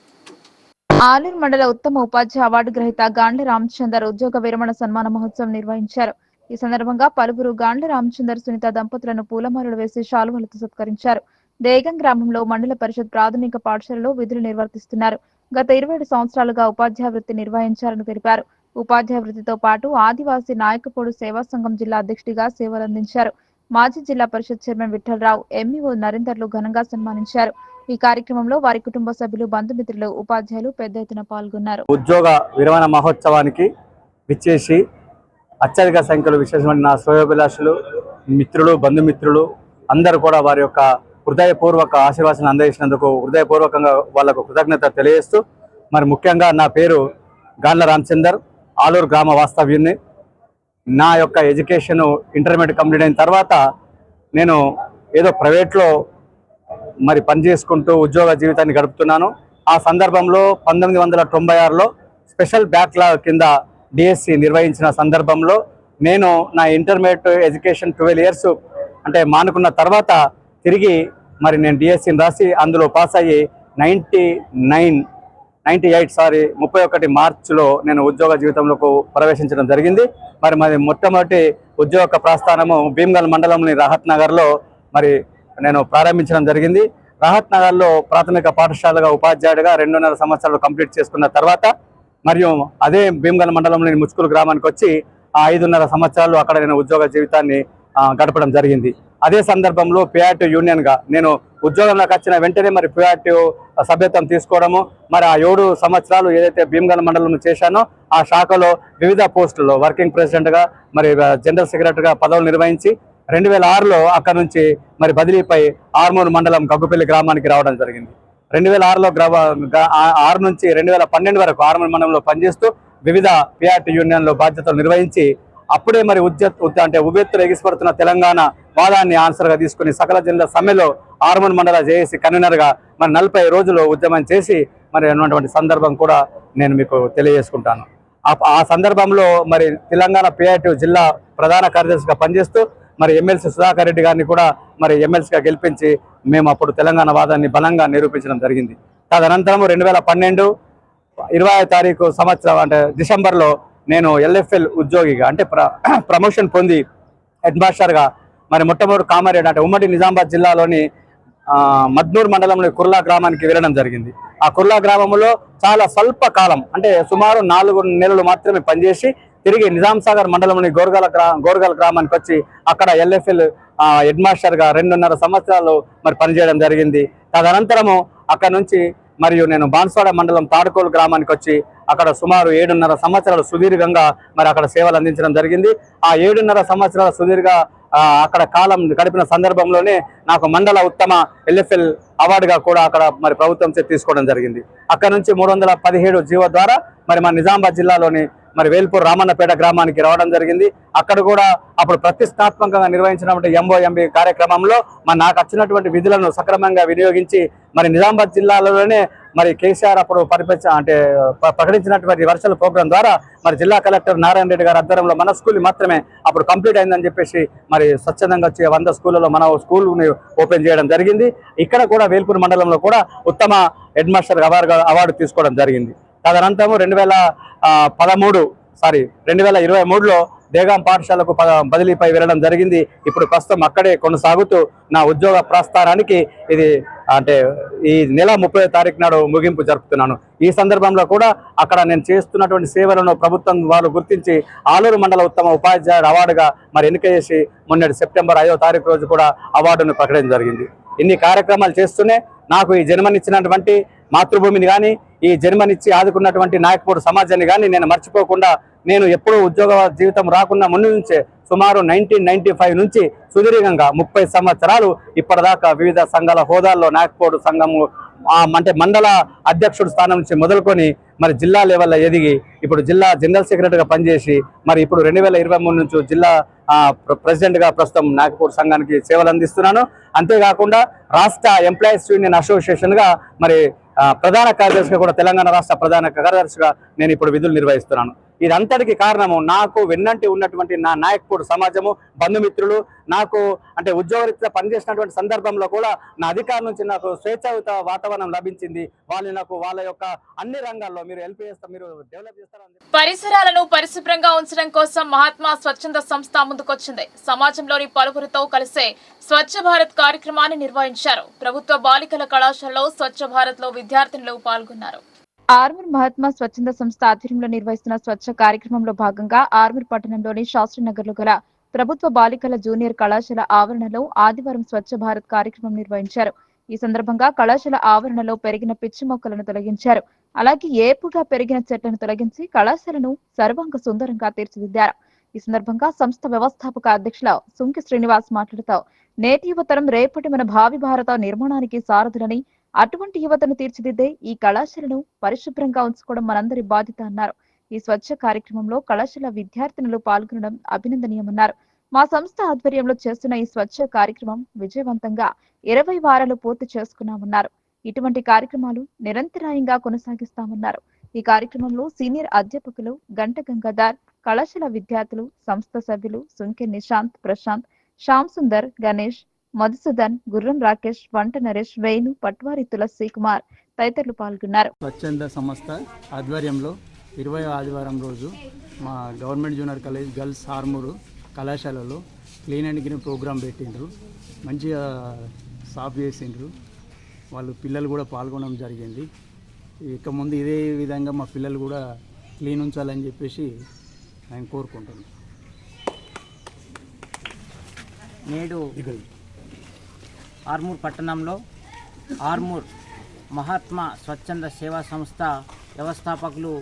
ఆలూరు మండల ఉత్తమ ఉపాధ్యాయ అవార్డు గ్రహీత గాండ్ల రామచందర్ ఉద్యోగ విరమణ సన్మాన మహోత్సవం నిర్వహించారు. ఈ సందర్భంగా పలువురు గాండ్ల రామచందర్ సునీత దంపతులను పూలమాలలు వేసి శాలువలతో సత్కరించారు. దేగం గ్రామంలో మండల పరిషత్ ప్రాథమిక పాఠశాలలో విధులు నిర్వర్తిస్తున్నారు. గత 27 సంవత్సరాలుగా ఉపాధ్యాయ వృత్తి నిర్వహించారని తెలిపారు. ఉపాధ్యాయ వృత్తితో పాటు ఆదివాసీ నాయకపోడు సేవా సంఘం జిల్లా అధ్యక్షుడిగా సేవలందించారు. మాజీ జిల్లా పరిషత్ చైర్మన్ విఠలరావు, ఎంఈఓ నరేందర్లు ఘనంగా సన్మానించారు. ఈ కార్యక్రమంలో వారి కుటుంబ సభ్యులు, బంధుమిత్రులు, ఉపాధ్యాయులు పెద్ద ఎత్తున పాల్గొన్నారు. ఉద్యోగ విరమణ మహోత్సవానికి విచ్చేసి అత్యధిక సంఖ్యలో విశేషమైన నా శ్రేయోభిలాషులు, మిత్రులు, బంధుమిత్రులు అందరూ కూడా వారి యొక్క హృదయపూర్వక ఆశీర్వాదాన్ని అందజేసినందుకు హృదయపూర్వకంగా వాళ్లకు కృతజ్ఞత తెలియజేస్తూ, మరి ముఖ్యంగా నా పేరు గాండ్ల రామచందర్, ఆలూరు గ్రామ వాస్తవ్యుని. నా యొక్క ఎడ్యుకేషన్ ఇంటర్మీడియట్ కంప్లీట్ అయిన తర్వాత నేను ఏదో ప్రైవేట్లో మరి పనిచేసుకుంటూ ఉద్యోగ జీవితాన్ని గడుపుతున్నాను. ఆ సందర్భంలో 1996లో స్పెషల్ బ్యాక్లాగ్ కింద డిఎస్సి నిర్వహించిన సందర్భంలో నేను నా ఇంటర్మీడియట్ ఎడ్యుకేషన్ 12 ఇయర్స్ అంటే మానుకున్న తర్వాత తిరిగి మరి నేను డిఎస్సిని రాసి అందులో పాస్ అయ్యి 31 మార్చిలో నేను ఉద్యోగ జీవితంలోకి ప్రవేశించడం జరిగింది. మరి మొట్టమొదటి ఉద్యోగ ప్రస్థానము భీమ్గల్ మండలంలోని రహత్ నగర్లో మరి నేను ప్రారంభించడం జరిగింది. రహత్ నగర్లో ప్రాథమిక పాఠశాలగా ఉపాధ్యాయుడిగా 2.5 సంవత్సరాలు కంప్లీట్ చేసుకున్న తర్వాత మరియు అదే భీమ్గల్ మండలంలోని ముచ్కూరు గ్రామానికి వచ్చి ఆ 5.5 సంవత్సరాలు అక్కడ నేను ఉద్యోగ జీవితాన్ని గడపడం జరిగింది. అదే సందర్భంలో పిఆర్టీ యూనియన్గా నేను ఉద్యోగంలోకి వచ్చిన వెంటనే మరి పిఆర్టీ సభ్యత్వం తీసుకోవడము, మరి ఆ 7 సంవత్సరాలు ఏదైతే భీమ్గల్ మండలంలో చేశానో ఆ శాఖలో వివిధ పోస్టుల్లో వర్కింగ్ ప్రెసిడెంట్గా, మరి జనరల్ సెక్రటరీగా పదవులు నిర్వహించి 2006లో అక్కడ నుంచి మరి బదిలీపై ఆర్మూరు మండలం గగ్గుపల్లి గ్రామానికి రావడం జరిగింది. 2006లో 6 నుంచి 2012 వరకు ఆర్మూరు మండలంలో పనిచేస్తూ వివిధ పిఆర్టీ యూనియన్లో బాధ్యతలు నిర్వహించి అప్పుడే మరి ఉవ్వెత్తులు ఎగిసిపడుతున్న తెలంగాణ వాదాన్ని ఆన్సర్గా తీసుకుని సకల జిల్లా సమ్మెలో ఆర్మూరు మండల జేఏసీ కన్వీనర్గా మరి 40 రోజులు ఉద్యమం చేసి మరి అన్నటువంటి సందర్భం కూడా నేను మీకు తెలియజేసుకుంటాను. ఆ సందర్భంలో మరి తెలంగాణ పిఆర్టీ జిల్లా ప్రధాన కార్యదర్శిగా పనిచేస్తూ మరి ఎమ్మెల్సీ సుధాకర్ రెడ్డి గారిని కూడా మరి ఎమ్మెల్సీగా గెలిపించి మేము అప్పుడు తెలంగాణ వాదాన్ని బలంగా నిరూపించడం జరిగింది. తదనంతరం 2012 20వ తారీఖు సంవత్సరం అంటే డిసెంబర్లో నేను ఎల్ఎఫ్ఎల్ ఉద్యోగిగా అంటే ప్రమోషన్ పొంది హెడ్ మాస్టర్గా మరి మొట్టమొదటి కామారెడ్డి అంటే ఉమ్మడి నిజామాబాద్ జిల్లాలోని మద్నూర్ మండలంలోని కుర్లా గ్రామానికి వెళ్ళడం జరిగింది. ఆ కుర్లా గ్రామంలో చాలా స్వల్ప కాలం అంటే సుమారు 4 నెలలు మాత్రమే పనిచేసి తిరిగి నిజాం సాగర్ మండలంలోని గోర్గల్ గ్రామానికి వచ్చి అక్కడ ఎల్ఎఫ్ఎల్ హెడ్ మాస్టర్గా 2.5 సంవత్సరాలు మరి పనిచేయడం జరిగింది. తదనంతరము అక్కడ నుంచి మరియు నేను బాన్స్వాడ మండలం తాడుకోలు గ్రామానికి వచ్చి అక్కడ సుమారు 7.5 సంవత్సరాలు సుదీర్ఘంగా మరి అక్కడ సేవలు అందించడం జరిగింది. ఆ 7.5 సంవత్సరాల సుదీర్ఘ అక్కడ కాలం గడిపిన సందర్భంలోనే నాకు మండల ఉత్తమ ఎల్ఎఫ్ఎల్ అవార్డుగా కూడా అక్కడ మరి ప్రభుత్వం తీసుకోవడం జరిగింది. అక్కడ నుంచి 317 జీవో ద్వారా మరి మన నిజామాబాద్ జిల్లాలోని మరి వేల్పూర్ రామన్నపేట గ్రామానికి రావడం జరిగింది. అక్కడ కూడా అప్పుడు ప్రతిష్టాత్మకంగా నిర్వహించినటువంటి ఎంఓఎంబి కార్యక్రమంలో మరి నాకు వచ్చినటువంటి విధులను సక్రమంగా వినియోగించి మరి నిజామాబాద్ జిల్లాలోనే మరి కేసీఆర్ అప్పుడు ప్రకటించినటువంటి వర్చువల్ ప్రోగ్రాం ద్వారా మరి జిల్లా కలెక్టర్ నారాయణ రెడ్డి గారి ఆధ్వర్యంలో మన స్కూల్ మాత్రమే అప్పుడు కంప్లీట్ అయిందని చెప్పేసి మరి స్వచ్ఛందంగా వచ్చే 100 స్కూళ్ళలో మన స్కూల్ని ఓపెన్ చేయడం జరిగింది. ఇక్కడ కూడా వేల్పూర్ మండలంలో కూడా ఉత్తమ హెడ్ మాస్టర్ అవార్డు తీసుకోవడం జరిగింది. తదనంతరం 2023లో దేగాం పాఠశాలకు బదిలీపై వెళ్ళడం జరిగింది. ఇప్పుడు ప్రస్తుతం అక్కడే కొనసాగుతూ నా ఉద్యోగ ప్రస్థానానికి ఇది అంటే ఈ నెల 30వ తారీఖు నాడు ముగింపు జరుపుతున్నాను. ఈ సందర్భంలో కూడా అక్కడ నేను చేస్తున్నటువంటి సేవలను ప్రభుత్వం వాళ్ళు గుర్తించి ఆలూరు మండల ఉత్తమ ఉపాధ్యాయుడు అవార్డుగా మరి ఎన్నిక చేసి మొన్నటి సెప్టెంబర్ 5వ తారీఖు రోజు కూడా అవార్డును ప్రకటించడం జరిగింది. ఇన్ని కార్యక్రమాలు చేస్తూనే నాకు ఈ జన్మనిచ్చినటువంటి మాతృభూమిని కానీ ఈ జన్మనిచ్చి ఆదుకున్నటువంటి నాయకపూర్ సమాజాన్ని కానీ నేను మర్చిపోకుండా నేను ఎప్పుడూ ఉద్యోగ జీవితం రాకున్నా ముందు నుంచే సుమారు 1995 నుంచి సుదీర్ఘంగా 30 సంవత్సరాలు ఇప్పటిదాకా వివిధ సంఘాల హోదాల్లో నాయకపూర్ సంఘము అంటే మండల అధ్యక్షుడు స్థానం నుంచి మొదలుకొని మరి జిల్లా లెవెల్లో ఎదిగి ఇప్పుడు జిల్లా జనరల్ సెక్రటరీగా పనిచేసి మరి ఇప్పుడు 2023 నుంచి జిల్లా ప్రెసిడెంట్గా ప్రస్తుతం నాగపూర్ సంఘానికి సేవలు అందిస్తున్నాను. అంతేకాకుండా రాష్ట్ర ఎంప్లాయీస్ యూనియన్ అసోసియేషన్గా మరి ప్రధాన కార్యదర్శిగా కూడా తెలంగాణ రాష్ట్ర ప్రధాన కార్యదర్శిగా నేను ఇప్పుడు విధులు నిర్వహిస్తున్నాను. ఇదంతటికి కారణము నాకు వెన్నంటి ఉన్నటువంటి నా నాయకపూర్ సమాజము, బంధుమిత్రులు, నాకు అంటే ఉద్యోగరీత్యా పనిచేసినటువంటి సందర్భంలో కూడా నా అధికారం నుంచి నాకు స్వేచ్ఛాయుత వాతావరణం లభించింది. వాళ్ళు నాకు వాళ్ళ యొక్క అన్ని రంగాల్లో మీరు హెల్ప్ చేస్తారు, మీరు డెవలప్ చేస్తారు. పరిసరాలను పరిశుభ్రంగా ఉంచడం కోసం మహాత్మా స్వచ్ఛంద సంస్థ ముందుకొచ్చింది. సమాజంలోని పలువురితో కలిసే స్వచ్ఛ భారత్ కార్యక్రమాన్ని నిర్వహించారు. ప్రభుత్వ బాలికల కళాశాలలో స్వచ్ఛ భారత్ లో విద్యార్థినులు పాల్గొన్నారు. ఆర్మూర్ మహాత్మా స్వచ్ఛంద సంస్థ ఆధ్వర్యంలో నిర్వహిస్తున్న స్వచ్ఛ కార్యక్రమంలో భాగంగా ఆర్మూర్ పట్టణంలోని శాస్త్రీనగర్ లో గల ప్రభుత్వ బాలికల జూనియర్ కళాశాల ఆవరణలో ఆదివారం స్వచ్ఛ భారత్ కార్యక్రమం నిర్వహించారు. ఈ సందర్భంగా కళాశాల ఆవరణలో పెరిగిన పిచ్చి మొక్కలను తొలగించారు. అలాగే ఏపుగా పెరిగిన చెట్లను తొలగించి కళాశాలను సర్వాంగ సుందరంగా తీర్చిదిద్దారు. ఈ సందర్భంగా సంస్థ వ్యవస్థాపక అధ్యక్షుల సుంకి శ్రీనివాస్ మాట్లాడుతూ నేటి యువతరం రేపటి మన భావి భారత నిర్మాణానికి సారథులని, అటువంటి యువతను తీర్చిదిద్దే ఈ కళాశాలను పరిశుభ్రంగా ఉంచుకోవడం మనందరి బాధ్యత అన్నారు. ఈ స్వచ్ఛ కార్యక్రమంలో కళాశాల విద్యార్థినులు పాల్గొనడం అభినందనీయమన్నారు. మా సంస్థ ఆధ్వర్యంలో చేస్తున్న ఈ స్వచ్ఛ కార్యక్రమం విజయవంతంగా 20 వారాలు పూర్తి చేసుకున్నామన్నారు. ఇటువంటి కార్యక్రమాలు నిరంతరాయంగా కొనసాగిస్తామన్నారు. ఈ కార్యక్రమంలో సీనియర్ అధ్యాపకులు గంట గంగాధర్, కళాశాల విద్యార్థులు, సంస్థ సభ్యులు సుంకె నిశాంత్, ప్రశాంత్, శ్యామ్ సుందర్, గణేష్, మధుసూదన్, గుర్రం రాకేష్, వంట నరేష్, వేణు, పట్వారి తులసి కుమార్ తదితరులు పాల్గొన్నారు. స్వచ్ఛంద సంస్థ ఆధ్వర్యంలో 20వ ఆదివారం రోజు మా government junior college girls Armur కళాశాలలో క్లీన్ అండ్ గ్రీన్ ప్రోగ్రాం పెట్టిండ్రు. మంచిగా సాఫ్ చేసిండ్రు. వాళ్ళు పిల్లలు కూడా పాల్గొనడం జరిగింది. ఇక ముందు ఇదే విధంగా మా పిల్లలు కూడా క్లీన్ ఉంచాలని చెప్పేసి నేను కోరుకుంటున్నాను. నేడు ఆర్మూర్ పట్టణంలో ఆర్మూర్ మహాత్మా స్వచ్ఛంద సేవా సంస్థ వ్యవస్థాపకులు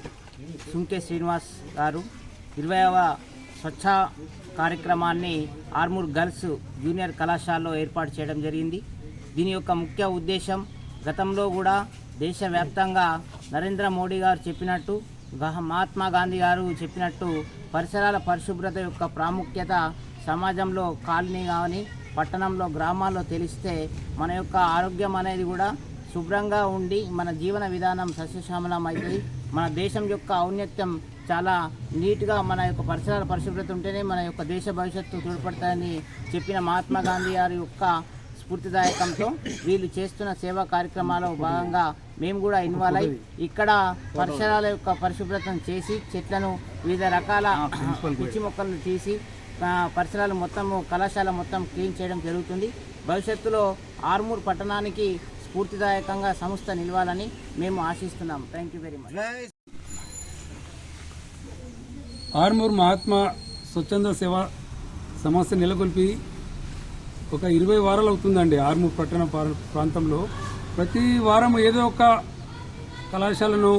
సుంకే శ్రీనివాస్ గారు 20వ స్వచ్ఛ కార్యక్రమాన్ని ఆర్మూర్ గర్ల్స్ జూనియర్ కళాశాలలో ఏర్పాటు చేయడం జరిగింది. దీని యొక్క ముఖ్య ఉద్దేశం గతంలో కూడా దేశవ్యాప్తంగా నరేంద్ర మోడీ గారు చెప్పినట్టు, మహాత్మా గాంధీ గారు చెప్పినట్టు పరిసరాల పరిశుభ్రత యొక్క ప్రాముఖ్యత సమాజంలో కాలనీ కానీ పట్టణంలో గ్రామాల్లో తెలిస్తే మన యొక్క ఆరోగ్యం అనేది కూడా శుభ్రంగా ఉండి మన జీవన విధానం సస్యశ్యామలం అవుతుంది. మన దేశం యొక్క ఔన్నత్యం చాలా నీట్గా మన యొక్క పరిసరాల పరిశుభ్రత ఉంటేనే మన యొక్క దేశ భవిష్యత్తు తోడ్పడతాయని చెప్పిన మహాత్మా గాంధీ గారి యొక్క స్ఫూర్తిదాయకంతో వీళ్ళు చేస్తున్న సేవా కార్యక్రమాల్లో భాగంగా మేము కూడా ఇన్వాల్వ్ అయ్యి ఇక్కడ పరిసరాల యొక్క పరిశుభ్రతను చేసి చెట్లను వివిధ రకాల పిచ్చి మొక్కలను తీసి పరిసరాలు మొత్తము కళాశాల మొత్తం క్లీన్ చేయడం జరుగుతుంది. భవిష్యత్తులో ఆర్మూర్ పట్టణానికి స్ఫూర్తిదాయకంగా సంస్థ నిలవాలని మేము ఆశిస్తున్నాం. Thank you very much. Armoor Mahatma స్వచ్ఛంద సేవా సంస్థ నెలకొల్పి ఒక 20 వారాలు అవుతుందండి. ఆర్మూర్ పట్టణ ప్రాంతంలో ప్రతి వారం ఏదో ఒక కళాశాలను,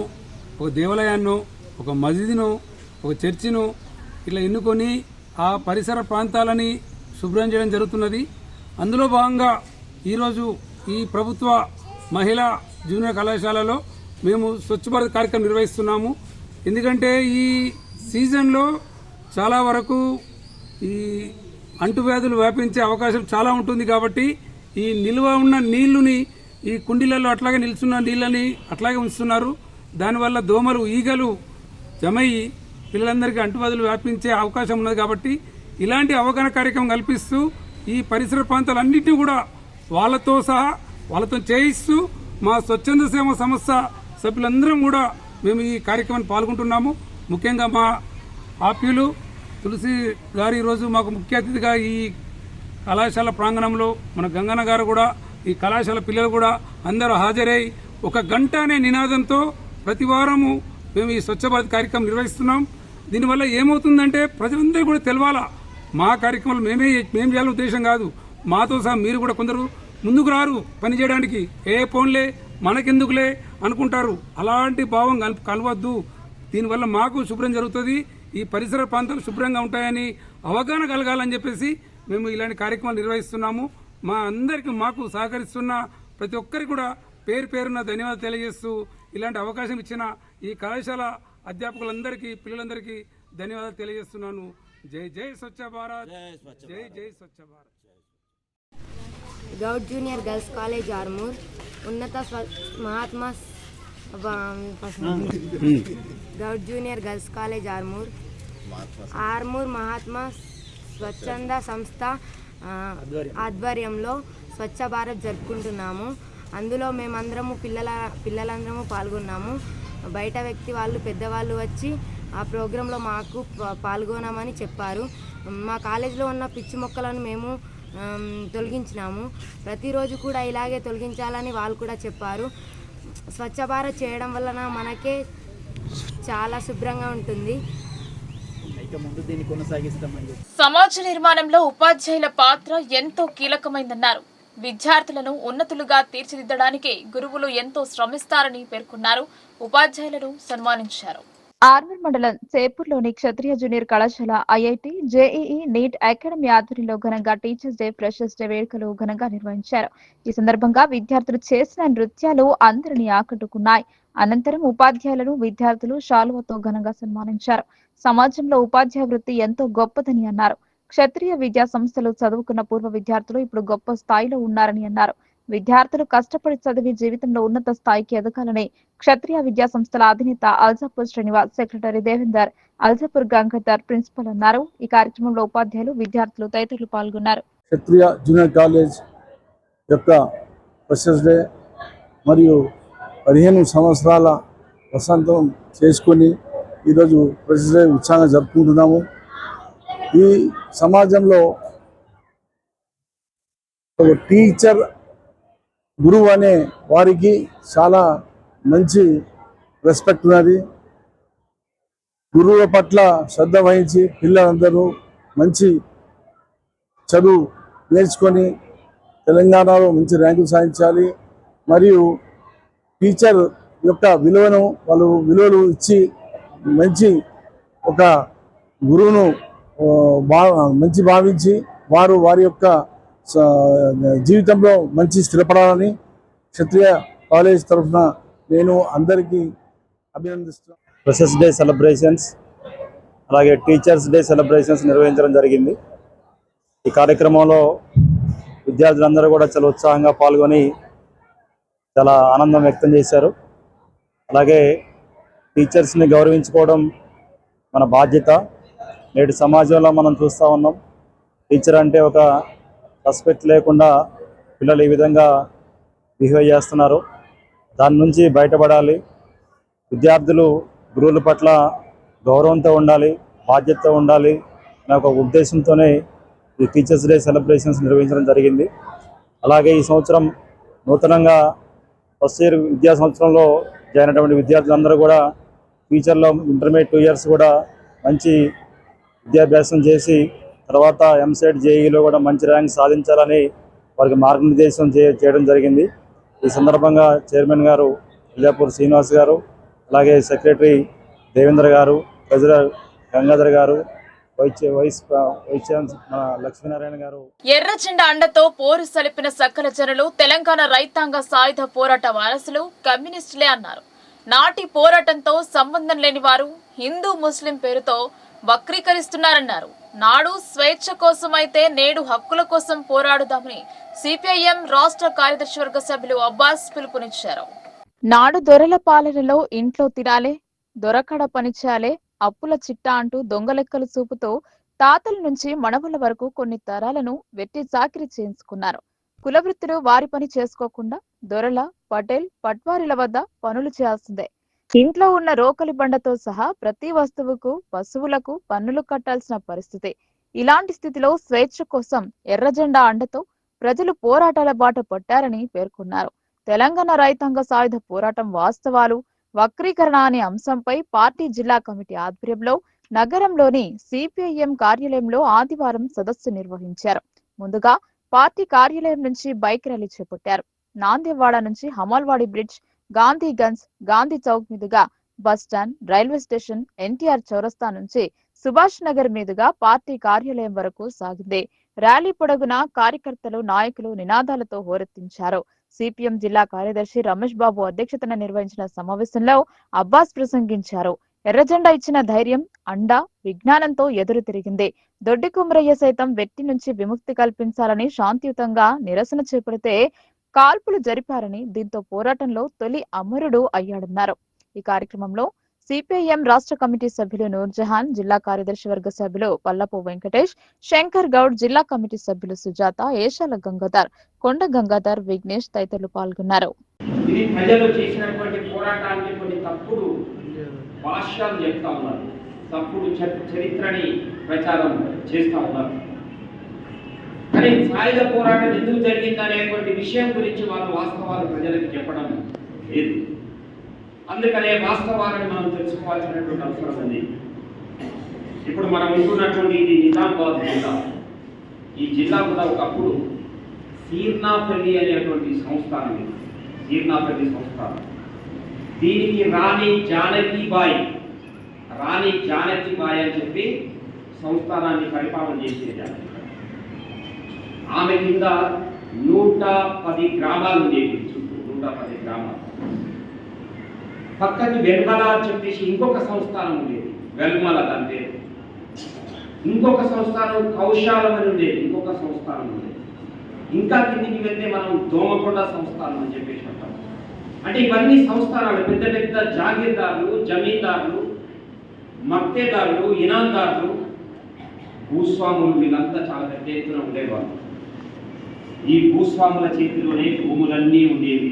ఒక దేవాలయాన్ని, ఒక మసీదును, ఒక చర్చిను ఇట్లా ఎన్నుకొని ఆ పరిసర ప్రాంతాలని శుభ్రం చేయడం జరుగుతున్నది. అందులో భాగంగా ఈరోజు ఈ ప్రభుత్వ మహిళా జూనియర్ కళాశాలలో మేము స్వచ్ఛ భారత్ కార్యక్రమం నిర్వహిస్తున్నాము. ఎందుకంటే ఈ సీజన్లో చాలా వరకు ఈ అంటువ్యాధులు వ్యాపించే అవకాశం చాలా ఉంటుంది. కాబట్టి ఈ నిల్వ ఉన్న నీళ్లుని ఈ కుండీలలో అట్లాగే నిల్చున్న నీళ్ళని అట్లాగే ఉంచుతున్నారు. దానివల్ల దోమలు ఈగలు జమయ్యి పిల్లలందరికీ అంటువ్యాధులు వ్యాపించే అవకాశం ఉన్నది. కాబట్టి ఇలాంటి అవగాహన కార్యక్రమం కల్పిస్తూ ఈ పరిసర ప్రాంతాలన్నింటినీ కూడా వాళ్ళతో సహా వాళ్ళతో చేయిస్తూ మా స్వచ్ఛంద సేవ సంస్థ సభ్యులందరం కూడా మేము ఈ కార్యక్రమాన్ని పాల్గొంటున్నాము. ముఖ్యంగా మా ఆప్యులు తులసి గారు ఈరోజు మాకు ముఖ్య అతిథిగా ఈ కళాశాల ప్రాంగణంలో మన గంగన్న గారు కూడా ఈ కళాశాల పిల్లలు కూడా అందరూ హాజరై 1 గంట అనే నినాదంతో ప్రతి వారము మేము ఈ స్వచ్ఛ భారత్ కార్యక్రమం నిర్వహిస్తున్నాం. దీనివల్ల ఏమవుతుందంటే ప్రజలందరూ కూడా తెలవాలా మా కార్యక్రమాలు మేము చేయాలని ఉద్దేశం కాదు. మాతో సహా మీరు కూడా కొందరు ముందుకు రారు పని చేయడానికి, పోన్లే మనకెందుకులే అనుకుంటారు. అలాంటి భావం కలవద్దు. దీనివల్ల మాకు శుభ్రం జరుగుతుంది, ఈ పరిసర ప్రాంతాలు శుభ్రంగా ఉంటాయని అవగాహన కలగాలని చెప్పేసి మేము ఇలాంటి కార్యక్రమాలు నిర్వహిస్తున్నాము. మా అందరికీ మాకు సహకరిస్తున్న ప్రతి ఒక్కరికి కూడా పేరు పేరున ధన్యవాదాలు తెలియజేస్తూ ఇలాంటి అవకాశం ఇచ్చిన ఈ కళాశాల అధ్యాపకులందరికీ పిల్లలందరికీ ధన్యవాదాలు తెలియజేస్తున్నాను. జై జై స్వచ్ఛ భారత్, జై జై Swachh Bharat. Goud junior girls college Armoor ఉన్నత Mahatma Goud junior girls college Armoor Mahatma స్వచ్ఛంద సంస్థ ఆధ్వర్యంలో స్వచ్ఛ భారత్ జరుపుకుంటున్నాము. అందులో మేమందరము పిల్లలందరము పాల్గొన్నాము. బయట వ్యక్తి వాళ్ళు పెద్దవాళ్ళు వచ్చి ఆ ప్రోగ్రాంలో మాకు పాల్గొనమని చెప్పారు. మా కాలేజీలో ఉన్న పిచ్చి మొక్కలను మేము తొలగించినాము. ప్రతిరోజు కూడా ఇలాగే తొలగించాలని వాళ్ళు కూడా చెప్పారు. స్వచ్ఛ భారత్ చేయడం వలన మనకే చాలా శుభ్రంగా ఉంటుంది. సమాజ నిర్మాణంలో ఉపాధ్యాయుల పాత్ర ఎంతో కీలకమైందన్నారు. విద్యార్థులను ఉన్నతులుగా తీర్చిదిద్దడానికి గురువులు ఎంతో శ్రమిస్తారని పేర్కొన్నారు. ఉపాధ్యాయులను సన్మానించారు. ఆర్మూర్ మండలం చేపూర్లోని క్షత్రియ జూనియర్ కళాశాల ఐఐటి జేఈఈ నీట్ అకాడమీ ఆధ్వర్యంలో ఘనంగా టీచర్స్ డే ఫ్రెషర్స్ డే వేడుకలు ఘనంగా నిర్వహించారు. ఈ సందర్భంగా విద్యార్థులు చేసిన నృత్యాలు అందరినీ ఆకట్టుకున్నాయి. అనంతరం ఉపాధ్యాయులను విద్యార్థులు శాలువతో ఘనంగా సన్మానించారు. సమాజంలో ఉపాధ్యాయ వృత్తి ఎంతో గొప్పదని అన్నారు. క్షత్రియ విద్యా సంస్థలు చదువుకున్న పూర్వ విద్యార్థులు ఇప్పుడు గొప్ప స్థాయిలో ఉన్నారని అన్నారు. విద్యార్థులు కష్టపడి చదివి జీవితంలో ఉన్నత స్థాయికి ఎదగాలని క్షత్రియ విద్యా సంస్థల అధినేత అల్జాపూర్ శ్రీనివాస్, సెక్రటరీ దేవేందర్, అల్జాపూర్ గంగాధర్ ప్రిన్సిపల్ అన్నారు. ఈ కార్యక్రమంలో ఉపాధ్యాయులు, విద్యార్థులు తదితరులు పాల్గొన్నారు. క్షత్రియ జూనియర్ కాలేజ్ యొక్క ఫ్రెషర్స్ డే మరియు 15 సంవత్సరాల వసంతం చేసుకొని ఈరోజు ఫ్రెషర్స్ డే ఉత్సాహంగా జరుపుకుంటున్నాము. ఈ సమాజంలో ఒక టీచర్, గురువు అనే వారికి చాలా మంచి రెస్పెక్ట్ ఉన్నది. గురువుల పట్ల శ్రద్ధ వహించి పిల్లలందరూ మంచి చదువు నేర్చుకొని తెలంగాణలో మంచి ర్యాంకులు సాధించాలి. మరియు టీచర్ యొక్క విలువలు ఇచ్చి మంచి ఒక గురువును మంచి భావించి వారి యొక్క జీవితంలో మంచి స్థిరపడాలని క్షత్రియ కాలేజ్ తరఫున నేను అందరికీ అభినందిస్తున్నాను. ఫ్రెషర్స్ డే సెలబ్రేషన్స్ అలాగే టీచర్స్ డే సెలబ్రేషన్స్ నిర్వహించడం జరిగింది. ఈ కార్యక్రమంలో విద్యార్థులందరూ కూడా చాలా ఉత్సాహంగా పాల్గొని చాలా ఆనందం వ్యక్తం చేశారు. అలాగే టీచర్స్ని గౌరవించుకోవడం మన బాధ్యత. నేటి సమాజంలో మనం చూస్తూ ఉన్నాం, టీచర్ అంటే ఒక రెస్పెక్ట్ లేకుండా పిల్లలు ఈ విధంగా బిహేవ్ చేస్తున్నారు. దాని నుంచి బయటపడాలి. విద్యార్థులు గురువుల పట్ల గౌరవంతో ఉండాలి, బాధ్యతతో ఉండాలి అనే ఒక ఉద్దేశంతోనే ఈ టీచర్స్ డే సెలబ్రేషన్స్ నిర్వహించడం జరిగింది. అలాగే ఈ సంవత్సరం నూతనంగా ఫస్ట్ ఇయర్ విద్యా సంవత్సరంలో జాయిన్ అయినటువంటి విద్యార్థులందరూ కూడా ఫ్యూచర్లో ఇంటర్మీడియట్ 2 years కూడా మంచి విద్యాభ్యాసం చేసి తర్వాత ఎంసెట్ జేఈలో కూడా మంచి ర్యాంక్ సాధించాలని వారికి మార్గనిర్దేశం చేయడం జరిగింది. ఈ సందర్భంగా చైర్మన్ గారు అల్జాపూర్ శ్రీనివాస్ గారు, అలాగే సెక్రటరీ దేవేంద్ర గారు, ట్రెజరర్ గంగాధర్ గారు, వైస్ ఛాన్సలర్ లక్ష్మీనారాయణ గారు. ఎర్ర జెండా అండతో పోరు సలిపిన సకల జనులు తెలంగాణ రైతాంగ సాయుధ పోరాట వారసులు కమ్యూనిస్టులే అన్నారు. నాటి పోరాటంతో సంబంధం లేని వారు హిందూ ముస్లిం పేరుతో వక్రీకరిస్తున్నారన్నారు. నాడు స్వేచ్ఛ కోసమైతే నేడు హక్కుల కోసం పోరాడుదామని సిపిఐఎం రాష్ట్ర కార్యదర్శి వర్గ సభ్యులు అబ్బాస్ పిలుపునిచ్చారు. నాడు దొరల పాలనలో ఇంట్లో తినాలే, దొరకడ పనిచేయాలే, అప్పుల చిట్టా అంటూ దొంగలెక్కలు చూపుతూ తాతల నుంచి మనవల వరకు కొన్ని తరాలను వెట్టి చాకిరి చేయించుకున్నారు. కులవృత్తులు వారి పని చేసుకోకుండా దొరల, పటేల్, పట్వారీల వద్ద పనులు చేయాల్సిందే. ఇంట్లో ఉన్న రోకలి బండతో సహా ప్రతి వస్తువుకు, పశువులకు పన్నులు కట్టాల్సిన పరిస్థితి. ఇలాంటి స్థితిలో స్వేచ్ఛ కోసం ఎర్రజెండా అండతో ప్రజలు పోరాటాల బాట పట్టారని పేర్కొన్నారు. తెలంగాణ రైతాంగ సాయుధ పోరాటం వాస్తవాలు, వక్రీకరణ అనే అంశంపై పార్టీ జిల్లా కమిటీ ఆధ్వర్యంలో నగరంలోని సిపిఐఎం కార్యాలయంలో ఆదివారం సదస్సు నిర్వహించారు. ముందుగా పార్టీ కార్యాలయం నుంచి బైక్ ర్యాలీ చేపట్టారు. నాందేవాడ నుంచి హమాల్వాడి బ్రిడ్జ్, గాంధీగంజ్, గాంధీ చౌక్ మీదుగా బస్టాండ్, రైల్వే స్టేషన్, ఎన్టీఆర్ చౌరస్తా నుంచి సుభాష్ నగర్ మీదుగా పార్టీ కార్యాలయం వరకు సాగింది. ర్యాలీ పొడవునా కార్యకర్తలు, నాయకులు నినాదాలతో హోరెత్తించారు. సిపిఎం జిల్లా కార్యదర్శి రమేష్ బాబు అధ్యక్షతన నిర్వహించిన సమావేశంలో అబ్బాస్ ప్రసంగించారు. ఎర్రజెండా ఇచ్చిన ధైర్యం, అండ, విజ్ఞానంతో ఎదురు తిరిగింది. దొడ్డి కుమరయ్య సైతం వెట్టి నుంచి విముక్తి కల్పించాలని శాంతియుతంగా నిరసన చేపడితే కాల్పులు జరిపారని, దీంతో పోరాటంలో తొలి అమరుడు అయ్యాడన్నారు. ఈ కార్యక్రమంలో సిపిఐఎం రాష్ట్ర కమిటీ సభ్యులు నూర్జహాన్, జిల్లా కార్యదర్శి వర్గ సభ్యులు పల్లపు వెంకటేష్, శంకర్ గౌడ్, జిల్లా కమిటీ సభ్యులు సుజాత, ఏషాల గంగాధర్, కొండ గంగాధర్, విఘ్నేష్ తదితరులు పాల్గొన్నారు. ఇది ప్రజలు చేసినటువంటి పోరాటానికి కొన్ని తప్పుడు భాష్యాలు చెప్తా ఉన్నారు, తప్పుడు చరిత్రని ప్రచారం చేస్తా ఉన్నారు. కానీ సాయుధ పోరాటం ఎందుకు జరిగింది అనేటువంటి విషయం గురించి వాళ్ళు వాస్తవాలు ప్రజలకు చెప్పడం లేదు. అందుకనే వాస్తవాలను మనం తెలుసుకోవాల్సినటువంటి అవసరం ఉంది. ఇప్పుడు మనం ఉంటున్నటువంటి ఇది నిజామాబాద్ జిల్లా. ఈ జిల్లా కూడా ఒకప్పుడు సీర్నాపల్లి అనేటువంటి సంస్థానం, సీర్నాపల్లి సంస్థానం. దీనికి రాణి జానకిబాయి అని చెప్పి సంస్థానాన్ని పరిపాలన చేసేది. ఆమె కింద 110 గ్రామాలు ఉండేవి, చుట్టూ 110 గ్రామాలు. పక్కకి వెల్మల అని చెప్పేసి ఇంకొక సంస్థానం ఉండేది, వెల్మల దాని పేరు. ఇంకొక సంస్థానం కౌశాలం అని ఉండేది, ఇంకొక సంస్థానం ఉండేది. ఇంకా కిందికి వెళ్తే మనం దోమకొండ సంస్థానం అని చెప్పేసి అంటాం. అంటే ఇవన్నీ సంస్థానాలు పెద్ద పెద్ద జాగీర్దారులు, జమీందారులు, మక్తేదారులు, ఇనాందారులు, భూస్వాములు, వీళ్ళంతా చాలా పెద్ద ఎత్తున ఉండేవాళ్ళు. ఈ భూస్వాముల చేతిలోనే భూములన్నీ ఉండేవి.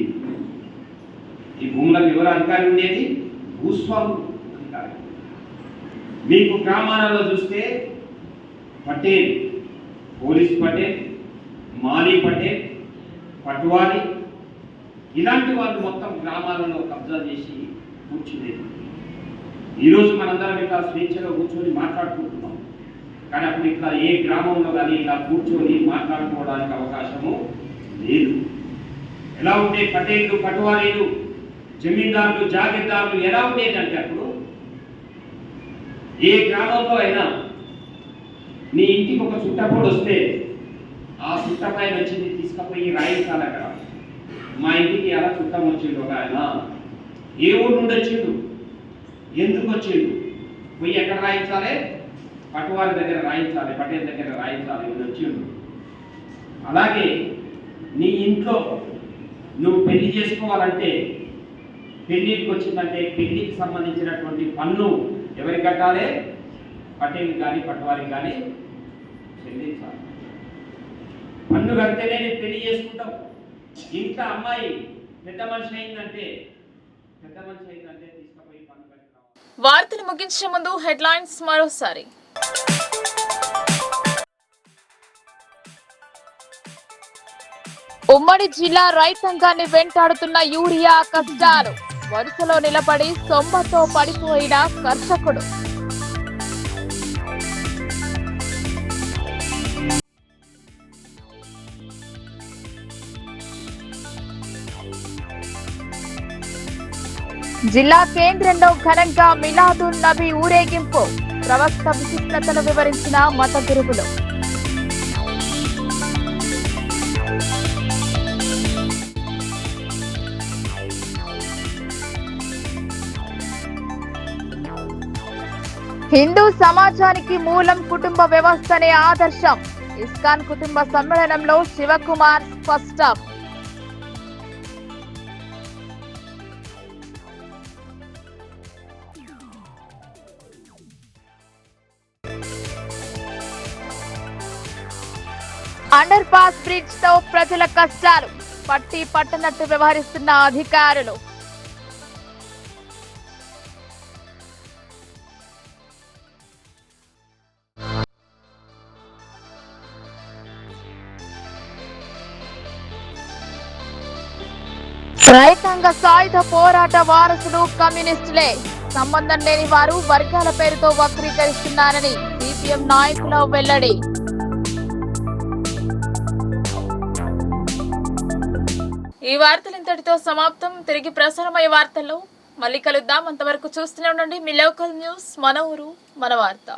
ఈ భూములకు ఎవరు అధికారి ఉండేది? భూస్వాములు అధికారి. మీకు గ్రామాలలో చూస్తే పటేల్, పోలీస్ పటేల్, మాలీ పటేల్, పట్వారీ, ఇలాంటి వాళ్ళు మొత్తం గ్రామాలలో కబ్జా చేసి కూర్చునేది. ఈరోజు మనందరం ఇట్లా స్వేచ్ఛగా కూర్చొని మాట్లాడుకుంటున్నాం. కానీ అప్పుడు ఇట్లా ఏ గ్రామంలో కానీ ఇలా కూర్చొని మాట్లాడుకోవడానికి అవకాశము లేదు. ఎలా ఉండే పటేళ్ళు, పట్వారీలు, జమీందారులు, జాగీర్దారులు ఎలా ఉండేదంటే అప్పుడు ఏ గ్రామంలో అయినా నీ ఇంటికి ఒక చుట్టపోడు వస్తే ఆ చుట్టపైన వచ్చింది తీసుకుపోయి రాయించాలి. అక్కడ మా ఇంటికి ఎలా చుట్టం వచ్చిండు ఒక ఆయన, ఏ ఊరు నుండి వచ్చిండు, ఎందుకు వచ్చిండు, పోయి ఎక్కడ రాయించాలి? పట్టువారి దగ్గర రాయించాలి, పటేల్ దగ్గర రాయించాలి, వీళ్ళు వచ్చిండు. అలాగే నీ ఇంట్లో నువ్వు పెళ్లి చేసుకోవాలంటే, పెళ్లికి వచ్చిందంటే పెళ్లికి సంబంధించినటువంటి పన్ను ఎవరికి కట్టాలి? పటేల్ కానీ పట్టువారికి కానీ చెల్లించాలి. పన్ను కడితేనే నేను పెళ్లి చేసుకుంటావు. ఇంకా అమ్మాయి పెద్ద మనిషి అయిందంటే తీసుకుపోయి పన్ను కట్టి. వార్తలు ముగించే ముందు హెడ్లైన్స్ మరోసారి. ఉమ్మడి జిల్లా రైతాంగాన్ని వెంటాడుతున్న యూరియా కష్టాలు. వరుసలో నిలబడి సొమ్మతో పడిపోయిన కర్షకుడు. జిల్లా కేంద్రంలో ఘనంగా మిలాదున్ నబీ ఊరేగింపు. ప్రవక్త విశిష్టతను వివరించిన మత గురువులు. హిందూ సమాజానికి మూలం కుటుంబ వ్యవస్థనే ఆదర్శం. ఇస్కాన్ కుటుంబ సమ్మేళనంలో శివకుమార్ స్పష్టం. అండర్ పాస్ బ్రిడ్జ్ తో ప్రజల కష్టాలు, పట్టి పట్టనట్టు వ్యవహరిస్తున్న అధికారులు. రైతాంగ సాయుధ పోరాట వారసులు కమ్యూనిస్టులే, సంబంధం లేని వారు వర్గాల పేరుతో వక్రీకరిస్తున్నారని సిపిఎం నాయకుల వెల్లడి. ఈ వార్తలు ఇంతటితో సమాప్తం. తిరిగి ప్రసారమయ్యే వార్తల్లో మళ్ళీ కలుద్దాం. అంతవరకు చూస్తూనే ఉండండి మీ లోకల్ న్యూస్, మన ఊరు మన వార్త.